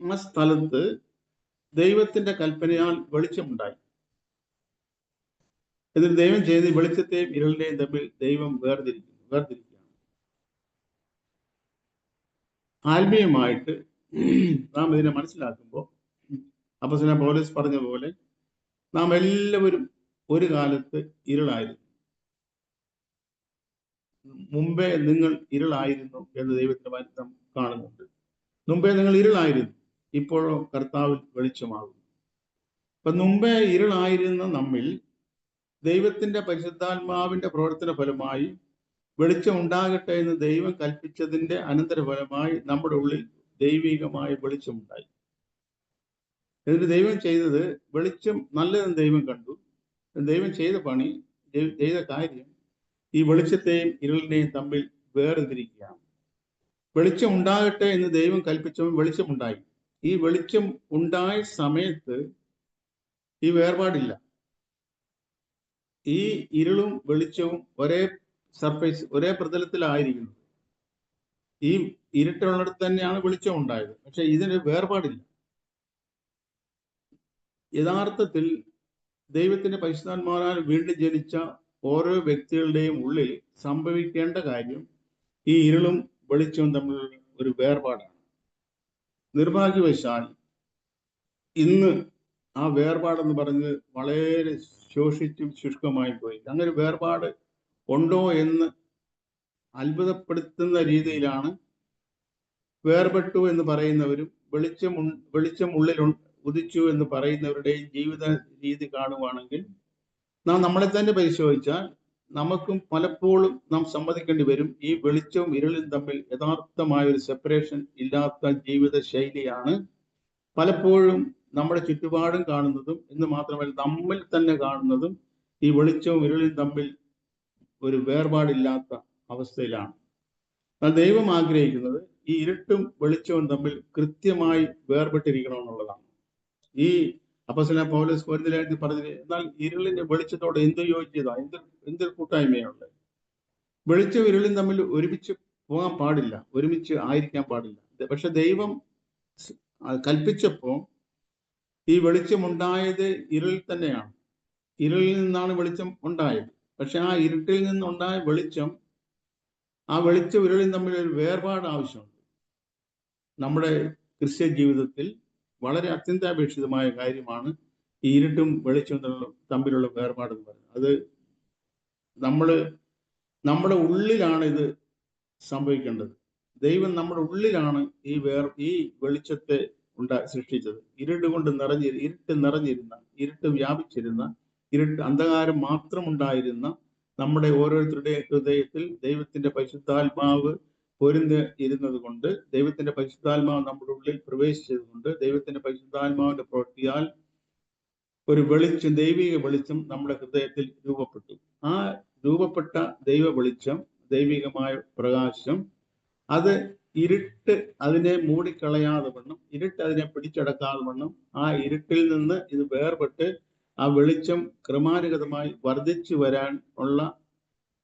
ആ സ്ഥലത്ത് ദൈവത്തിന്റെ കൽപ്പനയാൽ വെളിച്ചമുണ്ടായി. എന്നിട്ട് ദൈവം ചെയ്ത് വെളിച്ചത്തെയും ഇരുളിനെയും തമ്മിൽ ദൈവം വേർതിരിക്കുകയാണ്. ആത്മീയമായിട്ട് നാം ഇതിനെ മനസ്സിലാക്കുമ്പോൾ അപ്പോസ്തലൻ പൗലോസ് പറഞ്ഞ പോലെ നാം എല്ലാവരും ഒരു കാലത്ത് ഇരുളായിരുന്നു. മുമ്പേ നിങ്ങൾ ഇരുളായിരുന്നു എന്ന് ദൈവത്തിന്റെ വചനം കാണുന്നുണ്ട്. മുമ്പേ നിങ്ങൾ ഇരുളായിരുന്നു, ഇപ്പോഴോ കർത്താവിൽ വെളിച്ചമാകുന്നു. അപ്പൊ മുമ്പേ ഇരുളായിരുന്ന നമ്മിൽ ദൈവത്തിന്റെ പരിശുദ്ധാത്മാവിന്റെ പ്രവർത്തന ഫലമായി വെളിച്ചം ഉണ്ടാകട്ടെ എന്ന് ദൈവം കൽപ്പിച്ചതിന്റെ അനന്തരഫലമായി നമ്മുടെ ഉള്ളിൽ ദൈവികമായ വെളിച്ചമുണ്ടായി. എന്നിട്ട് ദൈവം ചെയ്തത്, വെളിച്ചം നല്ലതെന്ന് ദൈവം കണ്ടു. ദൈവം ചെയ്ത പണി, ചെയ്ത കാര്യം ഈ വെളിച്ചത്തെയും ഇരുളിനെയും തമ്മിൽ വേർതിരിക്കുകയാണ്. വെളിച്ചം ഉണ്ടാകട്ടെ എന്ന് ദൈവം കൽപ്പിച്ചപ്പോൾ വെളിച്ചമുണ്ടായി. ഈ വെളിച്ചം ഉണ്ടായ സമയത്ത് ഈ വേർപാടില്ല. ഈ ഇരുളും വെളിച്ചവും ഒരേ സർഫേസ്, ഒരേ പ്രതലത്തിലായിരിക്കുന്നു. ഈ ഇരുട്ടുള്ളിടത്ത് തന്നെയാണ് വെളിച്ചം ഉണ്ടായത്. പക്ഷെ ഇതിന് വേർപാടില്ല. യഥാർത്ഥത്തിൽ ദൈവത്തിന്റെ പരിശുദ്ധാത്മാവിനാൽ വീണ്ടും ജനിച്ച ഓരോ വ്യക്തികളുടെയും ഉള്ളിൽ സംഭവിക്കേണ്ട കാര്യം ഈ ഇരുളും വെളിച്ചവും തമ്മിലുള്ള ഒരു വേർപാടാണ്. നിർഭാഗ്യവശാൽ ഇന്ന് ആ വേർപാടെന്ന് പറഞ്ഞ് വളരെ ശോഷിച്ചും ശുഷ്കമായി പോയി. അങ്ങനെ വേർപാട് ഉണ്ടോ എന്ന് അത്ഭുതപ്പെടുത്തുന്ന രീതിയിലാണ് വേർപെട്ടു എന്ന് പറയുന്നവരും വെളിച്ചം ഉള്ളിൽ ഉദിച്ചു എന്ന് പറയുന്നവരുടെയും ജീവിത രീതി കാണുവാണെങ്കിൽ നാം നമ്മളെ തന്നെ പരിശോധിച്ചാൽ നമുക്കും പലപ്പോഴും നാം സമ്മതിക്കേണ്ടി വരും, ഈ വെളിച്ചവും ഇരുളും തമ്മിൽ യഥാർത്ഥമായ ഒരു സെപ്പറേഷൻ ഇല്ലാത്ത ജീവിത ശൈലിയാണ് പലപ്പോഴും നമ്മുടെ ചുറ്റുപാടും കാണുന്നതും. എന്ന് മാത്രമല്ല നമ്മിൽ തന്നെ കാണുന്നതും ഈ വെളിച്ചവും ഇരുളും തമ്മിൽ ഒരു വേർപാടില്ലാത്ത അവസ്ഥയിലാണ്. ദൈവം ആഗ്രഹിക്കുന്നത് ഈ ഇരുട്ടും വെളിച്ചവും തമ്മിൽ കൃത്യമായി വേർപെട്ടിരിക്കണമെന്നുള്ളതാണ്. ഈ അപ്പോസ്തലൻ പൗലോസ് കൊരിന്ത്യർ പറഞ്ഞത്, എന്നാൽ ഇരുളിന്റെ വെളിച്ചത്തോടെ എന്ത് യോജിച്ചതാ, എന്തൊരു കൂട്ടായ്മയുണ്ട്. വെളിച്ചവും ഇരുളും തമ്മിൽ ഒരുമിച്ച് പോകാൻ പാടില്ല, ഒരുമിച്ച് ആയിരിക്കാൻ പാടില്ല. പക്ഷെ ദൈവം കൽപ്പിച്ചപ്പോൾ ഈ വെളിച്ചമുണ്ടായത് ഇരുളിൽ തന്നെയാണ്. ഇരുളിൽ നിന്നാണ് വെളിച്ചം ഉണ്ടായത്. പക്ഷെ ആ ഇരുട്ടിൽ നിന്നുണ്ടായ വെളിച്ചം, ആ വെളിച്ചം ഇരുളും തമ്മിൽ ഒരു വേർപാട് ആവശ്യമുണ്ട്. നമ്മുടെ ക്രിസ്ത്യൻ ജീവിതത്തിൽ വളരെ അത്യന്താപേക്ഷിതമായ കാര്യമാണ് ഈ ഇരുട്ടും വെളിച്ചവും തമ്മിലുള്ള വേർപാടെന്ന് പറയുന്നത്. അത് നമ്മുടെ ഉള്ളിലാണ് ഇത് സംഭവിക്കേണ്ടത്. ദൈവം നമ്മുടെ ഉള്ളിലാണ് ഈ വെളിച്ചത്തെ സൃഷ്ടിച്ചത്. ഇരുട്ട് നിറഞ്ഞിരുന്ന, ഇരുട്ട് വ്യാപിച്ചിരുന്ന, അന്ധകാരം മാത്രം ഉണ്ടായിരുന്ന നമ്മുടെ ഓരോരുത്തരുടെയും ഹൃദയത്തിൽ ദൈവത്തിന്റെ പരിശുദ്ധാത്മാവ് പൊരുന്ന് ഇരുന്നത് കൊണ്ട്, ദൈവത്തിന്റെ പരിശുദ്ധാത്മാവ് നമ്മുടെ ഉള്ളിൽ പ്രവേശിച്ചത് കൊണ്ട്, ദൈവത്തിന്റെ പരിശുദ്ധാത്മാവിന്റെ പ്രവൃത്തിയാൽ ഒരു വെളിച്ചം, ദൈവിക വെളിച്ചം നമ്മുടെ ഹൃദയത്തിൽ രൂപപ്പെട്ടു. ആ രൂപപ്പെട്ട ദൈവ വെളിച്ചം, ദൈവികമായ പ്രകാശം, അത് ഇരുട്ട് അതിനെ മൂടിക്കളയാതെ വണ്ണം, ഇരുട്ട് അതിനെ പിടിച്ചടക്കാതെ വണ്ണം, ആ ഇരുട്ടിൽ നിന്ന് ഇത് വേർപെട്ട് ആ വെളിച്ചം ക്രമാനുഗതമായി വർദ്ധിച്ചു വരാൻ ഉള്ള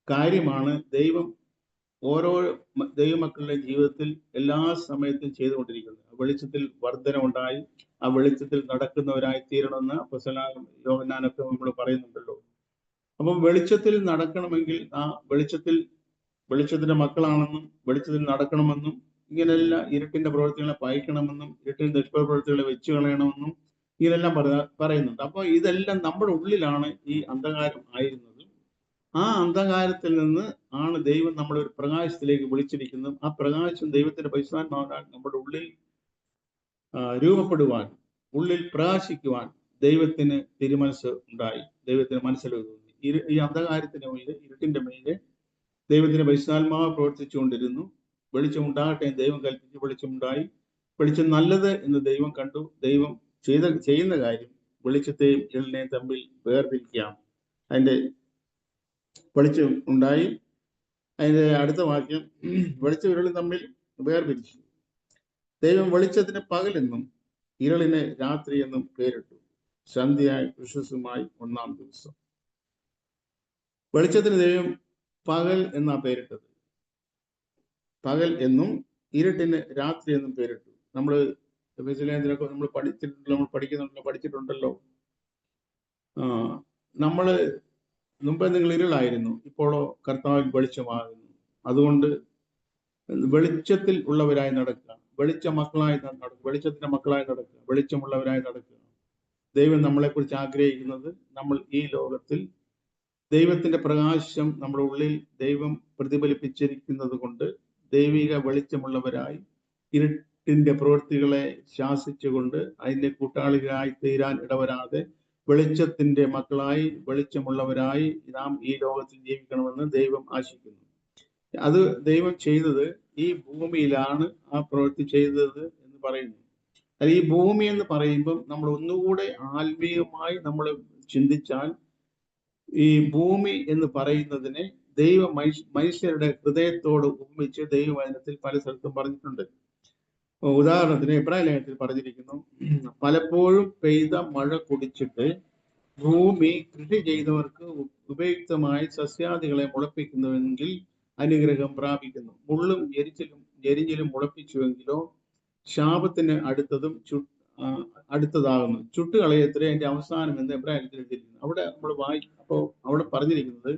കാര്യമാണ് ദൈവം ഓരോ ദൈവമക്കളുടെ ജീവിതത്തിൽ എല്ലാ സമയത്തും ചെയ്തുകൊണ്ടിരിക്കുന്നത്. വെളിച്ചത്തിൽ വർധന ഉണ്ടായി ആ വെളിച്ചത്തിൽ നടക്കുന്നവരായി തീരണമെന്ന് അപ്പോസ്തലൻ യോഹന്നാനൊക്കെ നമ്മൾ പറയുന്നുണ്ടല്ലോ. അപ്പം വെളിച്ചത്തിൽ നടക്കണമെങ്കിൽ ആ വെളിച്ചത്തിന്റെ മക്കളാണെന്നും വെളിച്ചത്തിൽ നടക്കണമെന്നും, ഇങ്ങനെല്ലാം ഇരുട്ടിന്റെ പ്രവൃത്തികളെ പായിക്കണമെന്നും, ഇരുട്ടിന്റെ ദുഷ്പ്രവൃത്തികളെ വെച്ചു കളയണമെന്നും ഇതെല്ലാം പറയുന്നുണ്ട്. അപ്പൊ ഇതെല്ലാം നമ്മുടെ ഉള്ളിലാണ് ഈ അന്ധകാരം ആയിരുന്നത്. ആ അന്ധകാരത്തിൽ നിന്ന് ആണ് ദൈവം നമ്മളെ ഒരു പ്രകാശത്തിലേക്ക് വിളിച്ചിരിക്കുന്നത്. ആ പ്രകാശം ദൈവത്തിന്റെ പരിശുദ്ധാത്മാവിനാൽ നമ്മുടെ ഉള്ളിൽ രൂപപ്പെടുവാൻ, ഉള്ളിൽ പ്രകാശിക്കുവാൻ ദൈവത്തിന് തിരുമനസ് ഉണ്ടായി, ദൈവത്തിന് മനസ്സിലാക്കി. ഈ അന്ധകാരത്തിന് മേലെ, ഇരുട്ടിന്റെ മേലെ ദൈവത്തിന്റെ പരിശുദ്ധാത്മാവ് പ്രവർത്തിച്ചുകൊണ്ടിരുന്നു. വെളിച്ചം ഉണ്ടാകട്ടെ എന്ന് ദൈവം കൽപ്പിച്ച് വെളിച്ചമുണ്ടായി. വെളിച്ചം നല്ലത് എന്ന് ദൈവം കണ്ടു. ദൈവം ചെയ്യുന്ന കാര്യം വെളിച്ചത്തെയും ഇരുളിനെയും തമ്മിൽ വേർതിരിക്കുകയാണ്. അതിന്റെ വെളിച്ചം ഉണ്ടായി. അതിന്റെ അടുത്ത വാക്യം, വെളിച്ചം ഇരുളും തമ്മിൽ വേർതിരിച്ചു. ദൈവം വെളിച്ചത്തിന് പകലെന്നും ഇരുളിന് രാത്രി എന്നും പേരിട്ടു. സന്ധ്യയായി ക്രിസ്തുസുമായി ഒന്നാം ദിവസം. വെളിച്ചത്തിന് ദൈവം പകൽ എന്നാ പേരിട്ടത്. പകൽ എന്നും ഇരുട്ടിന് രാത്രി എന്നും പേരിട്ടു. നമ്മൾ നമ്മൾ പഠിച്ചിട്ടുണ്ടല്ലോ. നമ്മള് മുമ്പേ നിങ്ങൾ ഇരുളായിരുന്നു, ഇപ്പോഴോ കർത്താവിൽ വെളിച്ചമാകുന്നു. അതുകൊണ്ട് വെളിച്ചത്തിൽ ഉള്ളവരായി നടക്കുക, വെളിച്ചത്തിന്റെ മക്കളായി നടക്കുക, വെളിച്ചമുള്ളവരായി നടക്കുക. ദൈവം നമ്മളെക്കുറിച്ച് ആഗ്രഹിക്കുന്നത് നമ്മൾ ഈ ലോകത്തിൽ ദൈവത്തിന്റെ പ്രകാശം നമ്മുടെ ഉള്ളിൽ ദൈവം പ്രതിഫലിപ്പിച്ചിരിക്കുന്നത് കൊണ്ട് ദൈവിക വെളിച്ചമുള്ളവരായി ഇരുട്ടിന്റെ പ്രവൃത്തികളെ ശാസിച്ചുകൊണ്ട് അതിന്റെ കൂട്ടാളികളായി തീരാൻ ഇടവരാതെ വെളിച്ചത്തിന്റെ മക്കളായി വെളിച്ചമുള്ളവരായി നാം ഈ ലോകത്തിൽ ജീവിക്കണമെന്ന് ദൈവം ആശിക്കുന്നു. അത് ദൈവം ചെയ്തത് ഈ ഭൂമിയിലാണ് ആ പ്രവൃത്തി ചെയ്തത് എന്ന് പറയുന്നു. അത് ഈ ഭൂമി എന്ന് പറയുമ്പം നമ്മൾ ഒന്നുകൂടെ ആത്മീയമായി നമ്മൾ ചിന്തിച്ചാൽ ഈ ഭൂമി എന്ന് പറയുന്നതിനെ മനുഷ്യരുടെ ഹൃദയത്തോട് ഉപമിച്ച് ദൈവവചനത്തിൽ പല സ്ഥലത്തും പറഞ്ഞിട്ടുണ്ട്. ഉദാഹരണത്തിന് എബ്രായ ലേഖനത്തിൽ പറഞ്ഞിരിക്കുന്നു, പലപ്പോഴും പെയ്ത മഴ കുടിച്ചിട്ട് ഭൂമി കൃഷി ചെയ്തവർക്ക് ഉപയുക്തമായി സസ്യാദികളെ മുളപ്പിക്കുന്നുവെങ്കിൽ അനുഗ്രഹം പ്രാപിക്കുന്നു. മുള്ളും എരിഞ്ഞിലും മുളപ്പിച്ചുവെങ്കിലോ ശാപത്തിന് അടുത്തതാകുന്നു. ചുട്ടുകളയത്രേ അതിന്റെ അവസാനം എന്ന് എബ്രായത്തിൽ എഴുതിയിരിക്കുന്നു. അവിടെ നമ്മൾ അപ്പോൾ അവിടെ പറഞ്ഞിരിക്കുന്നത്,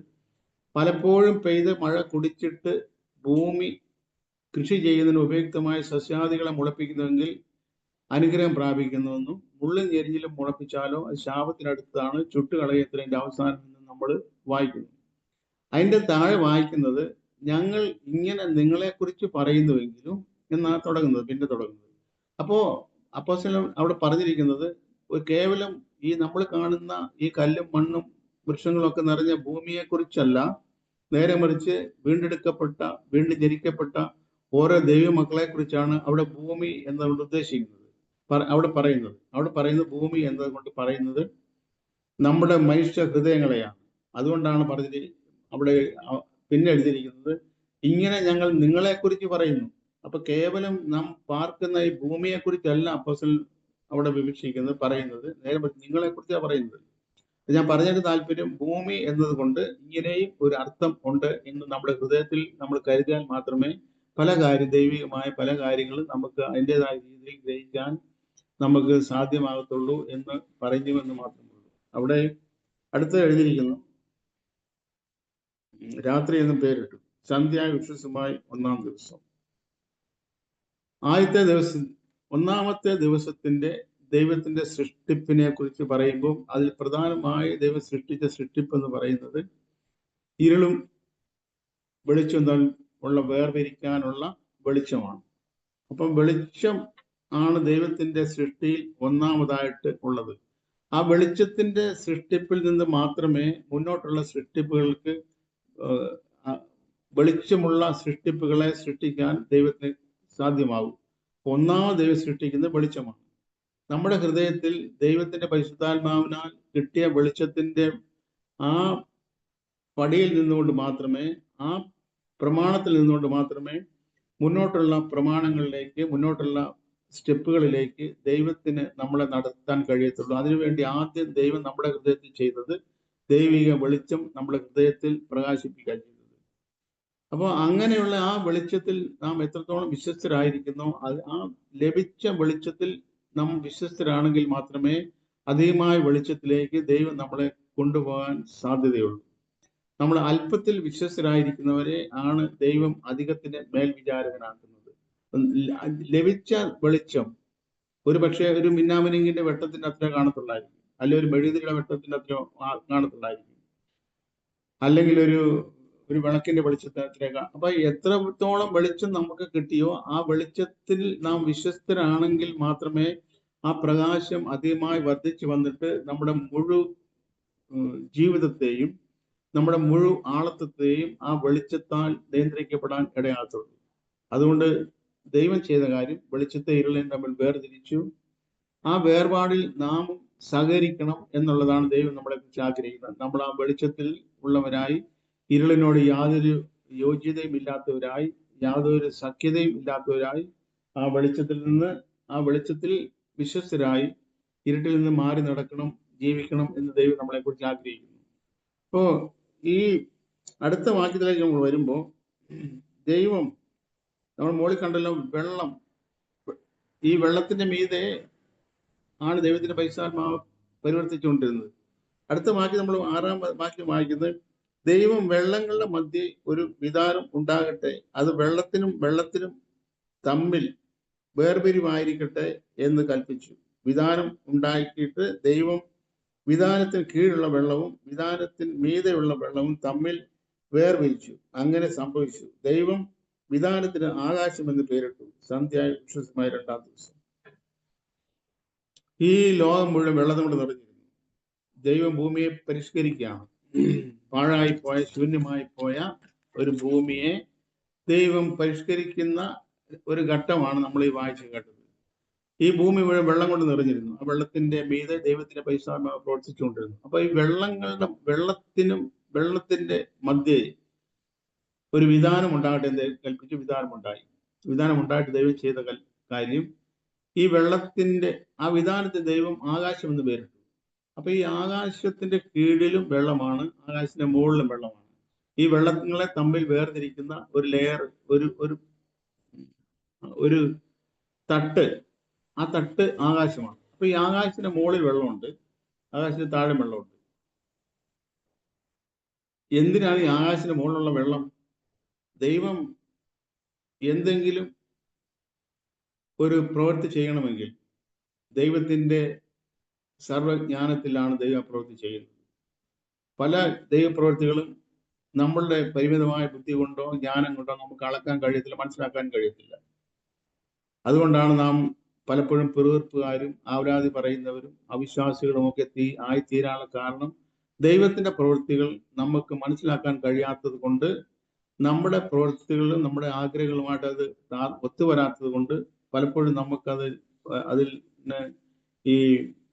പലപ്പോഴും പെയ്ത് മഴ കുടിച്ചിട്ട് ഭൂമി കൃഷി ചെയ്യുന്നതിന് ഉപയുക്തമായ സസ്യാദികളെ മുളപ്പിക്കുന്നുവെങ്കിൽ അനുഗ്രഹം പ്രാപിക്കുന്നുവെന്നും മുള്ളും എരിഞ്ഞിലും മുളപ്പിച്ചാലോ അത് ശാപത്തിനടുത്താണ്, ചുട്ടുകളയത്രേ അതിന്റെ അവസാനം എന്ന് നമ്മൾ വായിക്കുന്നു. അതിന്റെ താഴെ വായിക്കുന്നത്, ഞങ്ങൾ ഇങ്ങനെ നിങ്ങളെക്കുറിച്ച് പറയുന്നുവെങ്കിലും എന്നാണ് തുടങ്ങുന്നത്. അപ്പോ അപ്പോസ്തലൻ അവിടെ പറഞ്ഞിരിക്കുന്നത് കേവലം ഈ നമ്മൾ കാണുന്ന ഈ കല്ലും മണ്ണും വൃക്ഷങ്ങളും ഒക്കെ നിറഞ്ഞ ഭൂമിയെ കുറിച്ചല്ല, നേരെ മറിച്ച് വീണ്ടും ജനിക്കപ്പെട്ട ഓരോ ദൈവമക്കളെ കുറിച്ചാണ് അവിടെ ഭൂമി എന്നതുകൊണ്ട് ഉദ്ദേശിക്കുന്നത്. അവിടെ പറയുന്നത് ഭൂമി എന്നതുകൊണ്ട് പറയുന്നത് നമ്മുടെ മനുഷ്യ ഹൃദയങ്ങളെയാണ്. അതുകൊണ്ടാണ് അവിടെ പിന്നെ എഴുതിയിരിക്കുന്നത്, ഇങ്ങനെ ഞങ്ങൾ നിങ്ങളെക്കുറിച്ച് പറയുന്നു. അപ്പൊ കേവലം നാം പാർക്കുന്ന ഈ ഭൂമിയെ കുറിച്ചല്ല അപ്പോസ്തലൻ അവിടെ പറയുന്നത്, നേരെ നിങ്ങളെ കുറിച്ചാണ് പറയുന്നത്. ഞാൻ പറഞ്ഞതിന്റെ താല്പര്യം, ഭൂമി എന്നതുകൊണ്ട് ഇങ്ങനെയും ഒരു അർത്ഥം ഉണ്ട് എന്ന് നമ്മുടെ ഹൃദയത്തിൽ നമ്മൾ കരുതിയാൽ മാത്രമേ ദൈവികമായ പല കാര്യങ്ങളും നമുക്ക് അതിൻ്റെതായ രീതിയിൽ ഗ്രഹിക്കാൻ നമുക്ക് സാധ്യമാകത്തുള്ളൂ എന്ന് പറഞ്ഞുവെന്ന് മാത്രമുള്ളൂ. അവിടെ അടുത്ത് എഴുതിയിരിക്കുന്നു, രാത്രി എന്നും പേരിട്ടു, സന്ധ്യാവിശ്വസമായി ഒന്നാം ദിവസം. ഒന്നാമത്തെ ദിവസത്തിന്റെ ദൈവത്തിന്റെ സൃഷ്ടിപ്പിനെ കുറിച്ച് പറയുമ്പോൾ അതിൽ പ്രധാനമായി ദൈവം സൃഷ്ടിച്ച സൃഷ്ടിപ്പ് എന്ന് പറയുന്നത് ഇരുളും വെളിച്ചം ഉള്ള വേർതിരിക്കാനുള്ള വെളിച്ചമാണ്. അപ്പം വെളിച്ചം ആണ് ദൈവത്തിന്റെ സൃഷ്ടിയിൽ ഒന്നാമതായിട്ട് ഉള്ളത്. ആ വെളിച്ചത്തിന്റെ സൃഷ്ടിപ്പിൽ നിന്ന് മാത്രമേ മുന്നോട്ടുള്ള സൃഷ്ടിപ്പുകൾക്ക് വെളിച്ചമുള്ള സൃഷ്ടിപ്പുകളെ സൃഷ്ടിക്കാൻ ദൈവത്തിന് സാധ്യമാകും. ഒന്നാമത് ദൈവം സൃഷ്ടിക്കുന്നത് വെളിച്ചമാണ്. നമ്മുടെ ഹൃദയത്തിൽ ദൈവത്തിന്റെ പരിശുദ്ധാത്മാവിനാൽ കിട്ടിയ വെളിച്ചത്തിന്റെ ആ പടിയിൽ നിന്നുകൊണ്ട് മാത്രമേ, ആ പ്രമാണത്തിൽ നിന്നുകൊണ്ട് മാത്രമേ മുന്നോട്ടുള്ള പ്രമാണങ്ങളിലേക്ക്, മുന്നോട്ടുള്ള സ്റ്റെപ്പുകളിലേക്ക് ദൈവത്തിന് നമ്മളെ നടത്താൻ കഴിയത്തുള്ളൂ. അതിനുവേണ്ടി ആദ്യം ദൈവം നമ്മുടെ ഹൃദയത്തിൽ ചെയ്തത് ദൈവിക വെളിച്ചം നമ്മുടെ ഹൃദയത്തിൽ പ്രകാശിപ്പിക്കാൻ ചെയ്തത്. അപ്പോൾ അങ്ങനെയുള്ള ആ വെളിച്ചത്തിൽ നാം എത്രത്തോളം വിശ്വസ്തരായിരിക്കുന്നോ, ആ ലഭിച്ച വെളിച്ചത്തിൽ നാം വിശ്വസ്തരാണെങ്കിൽ മാത്രമേ അധികമായ വെളിച്ചത്തിലേക്ക് ദൈവം നമ്മളെ കൊണ്ടുപോകാൻ സാധ്യതയുള്ളൂ. നമ്മൾ അല്പത്തിൽ വിശ്വസ്തരായിരിക്കുന്നവരെ ആണ് ദൈവം അധികത്തിന് മേൽവിചാരകനാക്കുന്നത്. ലഭിച്ച വെളിച്ചം ഒരു പക്ഷേ ഒരു മിന്നാമിനിങ്ങിന്റെ വെട്ടത്തിന്റെ അത്ര കാണത്തുള്ളായിരിക്കും, അല്ലെങ്കിൽ ഒരു മെഴുകുതിരിയുടെ വെട്ടത്തിന്റെ അത്ര കാണത്തുള്ളായിരിക്കും, അല്ലെങ്കിൽ ഒരു വിളക്കിന്റെ വെളിച്ചത്തിന് അത്ര. അപ്പൊ എത്രത്തോളം വെളിച്ചം നമുക്ക് കിട്ടിയോ ആ വെളിച്ചത്തിൽ നാം വിശ്വസ്തരാണെങ്കിൽ മാത്രമേ ആ പ്രകാശം അധികമായി വർദ്ധിച്ചു വന്നിട്ട് നമ്മുടെ ജീവിതത്തെയും നമ്മുടെ ആളത്വത്തെയും ആ വെളിച്ചത്താൽ നിയന്ത്രിക്കപ്പെടാൻ ഇടയാകത്തുള്ളൂ. അതുകൊണ്ട് ദൈവം ചെയ്ത കാര്യം, വെളിച്ചത്തെ ഇരുളിനെ തമ്മിൽ വേർതിരിച്ചു. ആ വേർപാടിൽ നാം സഹകരിക്കണം എന്നുള്ളതാണ് ദൈവം നമ്മളെ കുറിച്ച് ആഗ്രഹിക്കുന്നത്. നമ്മൾ ആ വെളിച്ചത്തിൽ ഉള്ളവരായി, ഇരുളിനോട് യാതൊരു യോഗ്യതയും ഇല്ലാത്തവരായി, യാതൊരു സഖ്യതയും ഇല്ലാത്തവരായി ആ വെളിച്ചത്തിൽ വിശ്വസ്തരായി ഇരുട്ടിൽ നിന്ന് മാറി നടക്കണം, ജീവിക്കണം എന്ന് ദൈവം നമ്മളെ കുറിച്ച് ആഗ്രഹിക്കുന്നു. അപ്പോ ഈ അടുത്ത വാക്യത്തിലേക്ക് നമ്മൾ വരുമ്പോൾ, ദൈവം നമ്മൾ മോളിൽ കണ്ടല്ലോ, വെള്ളം, ഈ വെള്ളത്തിന്റെ മീതെ ആണ് ദൈവത്തിന്റെ പരിശുദ്ധാത്മാവ് പരിവർത്തിച്ചുകൊണ്ടിരുന്നത്. അടുത്ത വാക്യം നമ്മൾ 6-ാം വാക്യം വായിക്കുന്നത്, ദൈവം വെള്ളങ്ങളുടെ മധ്യേ ഒരു വിധാനം ഉണ്ടാകട്ടെ, അത് വെള്ളത്തിനും തമ്മിൽ വേർപിരിവായിരിക്കട്ടെ എന്ന് കൽപ്പിച്ചു. വിധാനം ഉണ്ടാക്കിയിട്ട് ദൈവം വിധാനത്തിന് കീഴുള്ള വെള്ളവും വിധാനത്തിന് മീതെയുള്ള വെള്ളവും തമ്മിൽ വേർപിരിച്ചു. അങ്ങനെ സംഭവിച്ചു. ദൈവം വിധാനത്തിന് ആകാശം എന്ന് പേരിട്ടു. സന്ധ്യ വിശ്വസമായ 2-ാം ദിവസം. ഈ ലോകം മുഴുവൻ വെള്ളം കൊണ്ട് നിറഞ്ഞിരുന്നു. ദൈവം ഭൂമിയെ പരിഷ്കരിക്കുകയാണ്. പാഴായി പോയ, ശൂന്യമായി പോയ ഒരു ഭൂമിയെ ദൈവം പരിഷ്കരിക്കുന്ന ഒരു ഘട്ടമാണ് നമ്മൾ ഈ വായിച്ചു കേട്ടത്. ഈ ഭൂമി മുഴുവൻ വെള്ളം കൊണ്ട് നിറഞ്ഞിരുന്നു. ആ വെള്ളത്തിന്റെ മീതെ ദൈവത്തിന്റെ പരിശുദ്ധാത്മാവ് പ്രവർത്തിച്ചുകൊണ്ടിരുന്നു. അപ്പൊ ഈ വെള്ളത്തിന്റെ മധ്യേ ഒരു വിധാനം ഉണ്ടാകട്ടെ എന്ന് കൽപ്പിച്ചു. വിധാനം ഉണ്ടായിട്ട് ദൈവം ചെയ്ത കാര്യം, ഈ ആ വിധാനത്തിന് ദൈവം ആകാശം എന്ന് പേരിട്ടു. അപ്പൊ ഈ ആകാശത്തിന്റെ കീഴിലും വെള്ളമാണ്, ആകാശത്തിന്റെ മുകളിലും വെള്ളമാണ്. ഈ വെള്ളങ്ങളെ തമ്മിൽ വേർതിരിക്കുന്ന ഒരു ലെയർ, ഒരു തട്ട്, ആ തട്ട് ആകാശമാണ്. അപ്പൊ ഈ ആകാശത്തിന്റെ മുകളിൽ വെള്ളമുണ്ട്, ആകാശത്തിന് താഴെ വെള്ളമുണ്ട്. എന്തിനാണ് ഈ ആകാശത്തിന്റെ മുകളിലുള്ള വെള്ളം? ദൈവം എന്തെങ്കിലും ഒരു പ്രവൃത്തി ചെയ്യണമെങ്കിൽ ദൈവത്തിന്റെ സർവജ്ഞാനത്തിലാണ് ദൈവം പ്രവൃത്തി ചെയ്യുന്നത്. പല ദൈവപ്രവൃത്തികളും നമ്മളുടെ പരിമിതമായ ബുദ്ധി കൊണ്ടോ ജ്ഞാനം കൊണ്ടോ നമുക്ക് അളക്കാൻ കഴിയത്തില്ല, മനസ്സിലാക്കാൻ കഴിയത്തില്ല. അതുകൊണ്ടാണ് നാം പലപ്പോഴും പിറുപിറുപ്പുകാരും ആവരാതി പറയുന്നവരും അവിശ്വാസികളും ഒക്കെ ആയിത്തീരാനുള്ള കാരണം ദൈവത്തിന്റെ പ്രവൃത്തികൾ നമുക്ക് മനസ്സിലാക്കാൻ കഴിയാത്തത് കൊണ്ട്, നമ്മുടെ പ്രവൃത്തികളും നമ്മുടെ ആഗ്രഹങ്ങളുമായിട്ട് അത് ഒത്തുവരാത്തത് കൊണ്ട് പലപ്പോഴും അതിൽ ഈ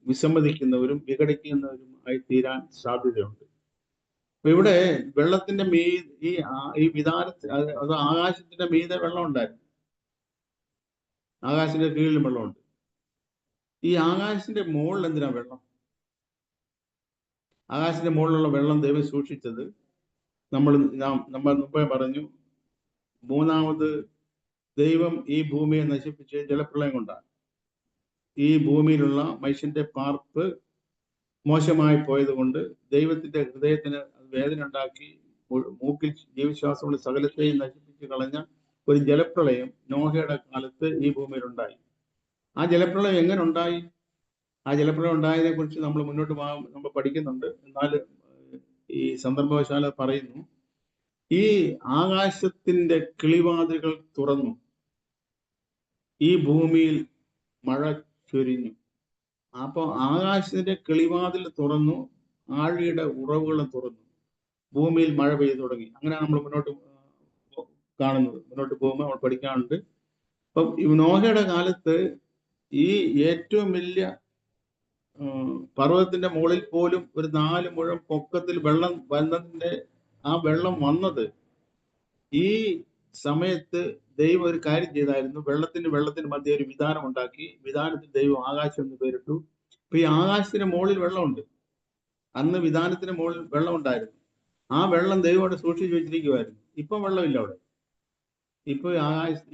വിസമ്മതിക്കുന്നവരും വിഘടിക്കുന്നവരും ആയി തീരാൻ സാധ്യതയുണ്ട്. അപ്പൊ ഇവിടെ വെള്ളത്തിന്റെ ഈ വിധാനത്തിൽ അത് ആകാശത്തിന്റെ മീതെ വെള്ളം ഉണ്ടായിരുന്നു, ആകാശത്തിന്റെ കീഴിലും വെള്ളമുണ്ട്. ഈ ആകാശത്തിന്റെ മുകളിൽ എന്തിനാ വെള്ളം? ആകാശത്തിന്റെ മുകളിലുള്ള വെള്ളം ദൈവം സൂക്ഷിച്ചത്, നമ്മൾ മുമ്പേ പറഞ്ഞു, മൂന്നാമത് ദൈവം ഈ ഭൂമിയെ നശിപ്പിച്ച് ജലപ്രളയം കൊണ്ടാണ്. ഈ ഭൂമിയിലുള്ള മനുഷ്യന്റെ പാർപ്പ് മോശമായി പോയത് കൊണ്ട് ദൈവത്തിന്റെ ഹൃദയത്തിന് വേദന ഉണ്ടാക്കി, മൂക്കിൽ ജീവശ്വാസമുള്ള സകലത്തെയും നശിപ്പിച്ച് കളഞ്ഞ ഒരു ജലപ്രളയം നോഹയുടെ കാലത്ത് ഈ ഭൂമിയിൽ ഉണ്ടായി. ആ ജലപ്രളയം എങ്ങനെ ഉണ്ടായി? ആ ജലപ്രളയം ഉണ്ടായതിനെ കുറിച്ച് നമ്മൾ നമ്മൾ പഠിക്കുന്നുണ്ട്. എന്നാൽ ഈ സന്ദർഭവശാല പറയുന്നു, ഈ ആകാശത്തിന്റെ കിളിവാതിലുകൾ തുറന്നു, ഈ ഭൂമിയിൽ മഴ ചൊരിഞ്ഞു. അപ്പൊ ആകാശത്തിന്റെ കിളിവാതിൽ തുറന്നു, ആഴിയുടെ ഉറവുകൾ തുറന്നു, ഭൂമിയിൽ മഴ പെയ്തു തുടങ്ങി. അങ്ങനെ നമ്മൾ മുന്നോട്ട് പോകുമ്പോൾ നമ്മൾ പഠിക്കാറുണ്ട്. അപ്പം നോഹയുടെ കാലത്ത് ഈ ഏറ്റവും വലിയ പർവ്വതത്തിന്റെ മുകളിൽ പോലും ഒരു 4 മുഴം പൊക്കത്തിൽ വെള്ളം വന്നത് ഈ സമയത്ത് ദൈവം ഒരു കാര്യം ചെയ്തായിരുന്നു. വെള്ളത്തിന് മധ്യ ഒരു വിധാനം ഉണ്ടാക്കി. വിധാനത്തിന് ദൈവം ആകാശം എന്ന് പേരിട്ടു. അപ്പൊ ഈ ആകാശത്തിന് മുകളിൽ വെള്ളമുണ്ട്. അന്ന് വിധാനത്തിന് മുകളിൽ വെള്ളം ഉണ്ടായിരുന്നു. ആ വെള്ളം ദൈവം അവിടെ സൂക്ഷിച്ചു വെച്ചിരിക്കുമായിരുന്നു. ഇപ്പൊ വെള്ളമില്ല അവിടെ. ഇപ്പൊ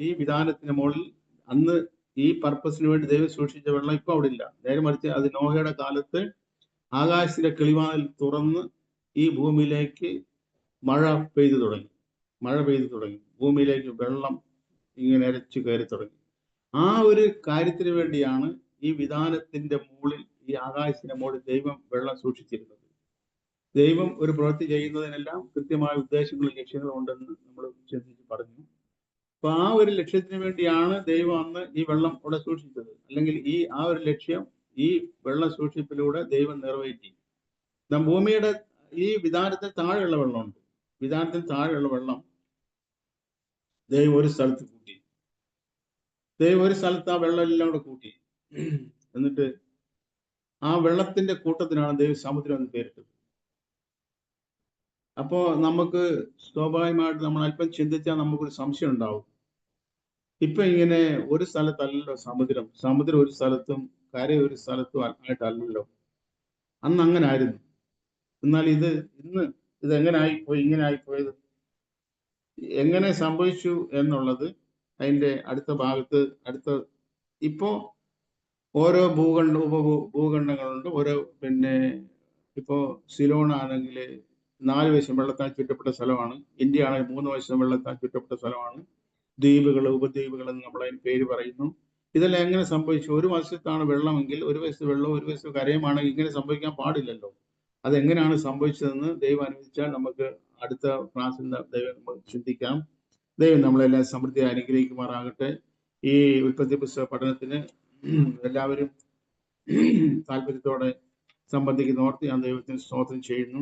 ഈ വിധാനത്തിന് മുകളിൽ അന്ന് ഈ പർപ്പസിന് വേണ്ടി ദൈവം സൂക്ഷിച്ച വെള്ളം ഇപ്പൊ അവിടെ ഇല്ല. നേരെ മറിച്ച് അത് നോഹയുടെ കാലത്ത് ആകാശത്തിന്റെ കിളിവാതിൽ തുറന്ന് ഈ ഭൂമിയിലേക്ക് മഴ പെയ്തു തുടങ്ങി. ഭൂമിയിലേക്ക് വെള്ളം ഇങ്ങനെ ഇരച്ചു കയറി തുടങ്ങി. ആ ഒരു കാര്യത്തിന് വേണ്ടിയാണ് ഈ വിധാനത്തിന്റെ മുകളിൽ, ഈ ആകാശത്തിന്റെ മുകളിൽ ദൈവം വെള്ളം സൂക്ഷിച്ചിരുന്നത്. ദൈവം ഒരു പ്രവൃത്തി ചെയ്യുന്നതിനെല്ലാം കൃത്യമായ ഉദ്ദേശങ്ങളും ലക്ഷ്യങ്ങളും ഉണ്ടെന്ന് നമ്മൾ ചിന്തിച്ച് പറഞ്ഞു. അപ്പൊ ആ ഒരു ലക്ഷ്യത്തിന് വേണ്ടിയാണ് ദൈവം അന്ന് ഈ വെള്ളം അവിടെ സൂക്ഷിച്ചത്. അല്ലെങ്കിൽ ആ ഒരു ലക്ഷ്യം ഈ വെള്ളം സൂക്ഷിപ്പിലൂടെ ദൈവം നിറവേറ്റി. ഭൂമിയുടെ ഈ വിധാനത്തിന് താഴെയുള്ള വെള്ളമുണ്ട്. വിധാനത്തിന് താഴെയുള്ള വെള്ളം ദൈവം ഒരു സ്ഥലത്ത് കൂട്ടി. ആ വെള്ളം എല്ലാം കൂടെ കൂട്ടി. എന്നിട്ട് ആ വെള്ളത്തിന്റെ കൂട്ടത്തിനാണ് ദൈവം സമുദ്രം എന്ന് പേരിട്ടത്. അപ്പോ നമുക്ക് സ്വാഭാവികമായിട്ട് നമ്മൾ അല്പം ചിന്തിച്ചാൽ നമുക്കൊരു സംശയം ഉണ്ടാവും. ഇപ്പൊ ഇങ്ങനെ ഒരു സ്ഥലത്തല്ലല്ലോ സമുദ്രം ഒരു സ്ഥലത്തും കര ഒരു സ്ഥലത്തും ആയിട്ടല്ലല്ലോ. അന്ന് അങ്ങനെ ആയിരുന്നു. എന്നാൽ ഇന്ന് ഇങ്ങനെ ആയിപ്പോയത് എങ്ങനെ സംഭവിച്ചു എന്നുള്ളത് അതിന്റെ അടുത്ത ഭാഗത്ത് ഇപ്പോ ഓരോ ഭൂഖണ്ഡങ്ങളുണ്ട്. ഇപ്പോ സിലോൺ ആണെങ്കിൽ 4 വശം വെള്ളത്താൽ ചുറ്റപ്പെട്ട സ്ഥലമാണ്. ഇന്ത്യ ആണെങ്കിൽ 3 വശം വെള്ളത്താൽ ചുറ്റപ്പെട്ട സ്ഥലമാണ്. ദ്വീപുകൾ, ഉപദ്വീപുകൾ എന്ന് നമ്മൾ അതിന് പേര് പറയുന്നു. ഇതെല്ലാം എങ്ങനെ സംഭവിച്ചു? ഒരു വശത്താണ് വെള്ളമെങ്കിൽ ഒരു വശത്ത് വെള്ളവും ഒരു വശത്ത് കരയുമാണെങ്കിൽ ഇങ്ങനെ സംഭവിക്കാൻ പാടില്ലല്ലോ. അതെങ്ങനെയാണ് സംഭവിച്ചതെന്ന് ദൈവം അനുവദിച്ചാൽ നമുക്ക് അടുത്ത ക്ലാസ്സിൽ ദൈവം നമുക്ക് ചിന്തിക്കാം. ദൈവം നമ്മളെല്ലാം സമൃദ്ധിയായി അനുഗ്രഹിക്കുമാറാകട്ടെ. ഈ ഉൽപ്പത്തി പുസ്തക പഠനത്തിന് എല്ലാവരും താല്പര്യത്തോടെ സംബന്ധിക്കുന്നോർത്ത് ഞാൻ ദൈവത്തിന് സ്തോത്രം ചെയ്യുന്നു.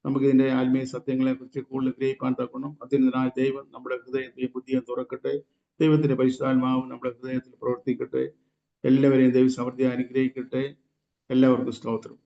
നമുക്കിതിൻ്റെ ആത്മീയ സത്യങ്ങളെ കുറിച്ച് കൂടുതൽ ഗ്രഹിക്കാൻ തക്കണം. അത്യുന്നതനായ ദൈവം നമ്മുടെ ഹൃദയത്തെയും ബുദ്ധിയെ തുറക്കട്ടെ. ദൈവത്തിന്റെ പരിശുദ്ധാത്മാവ് നമ്മുടെ ഹൃദയത്തിൽ പ്രവർത്തിക്കട്ടെ. എല്ലാവരെയും ദൈവം സമൃദ്ധിയായി അനുഗ്രഹിക്കട്ടെ. എല്ലാവർക്കും സ്തോത്രം.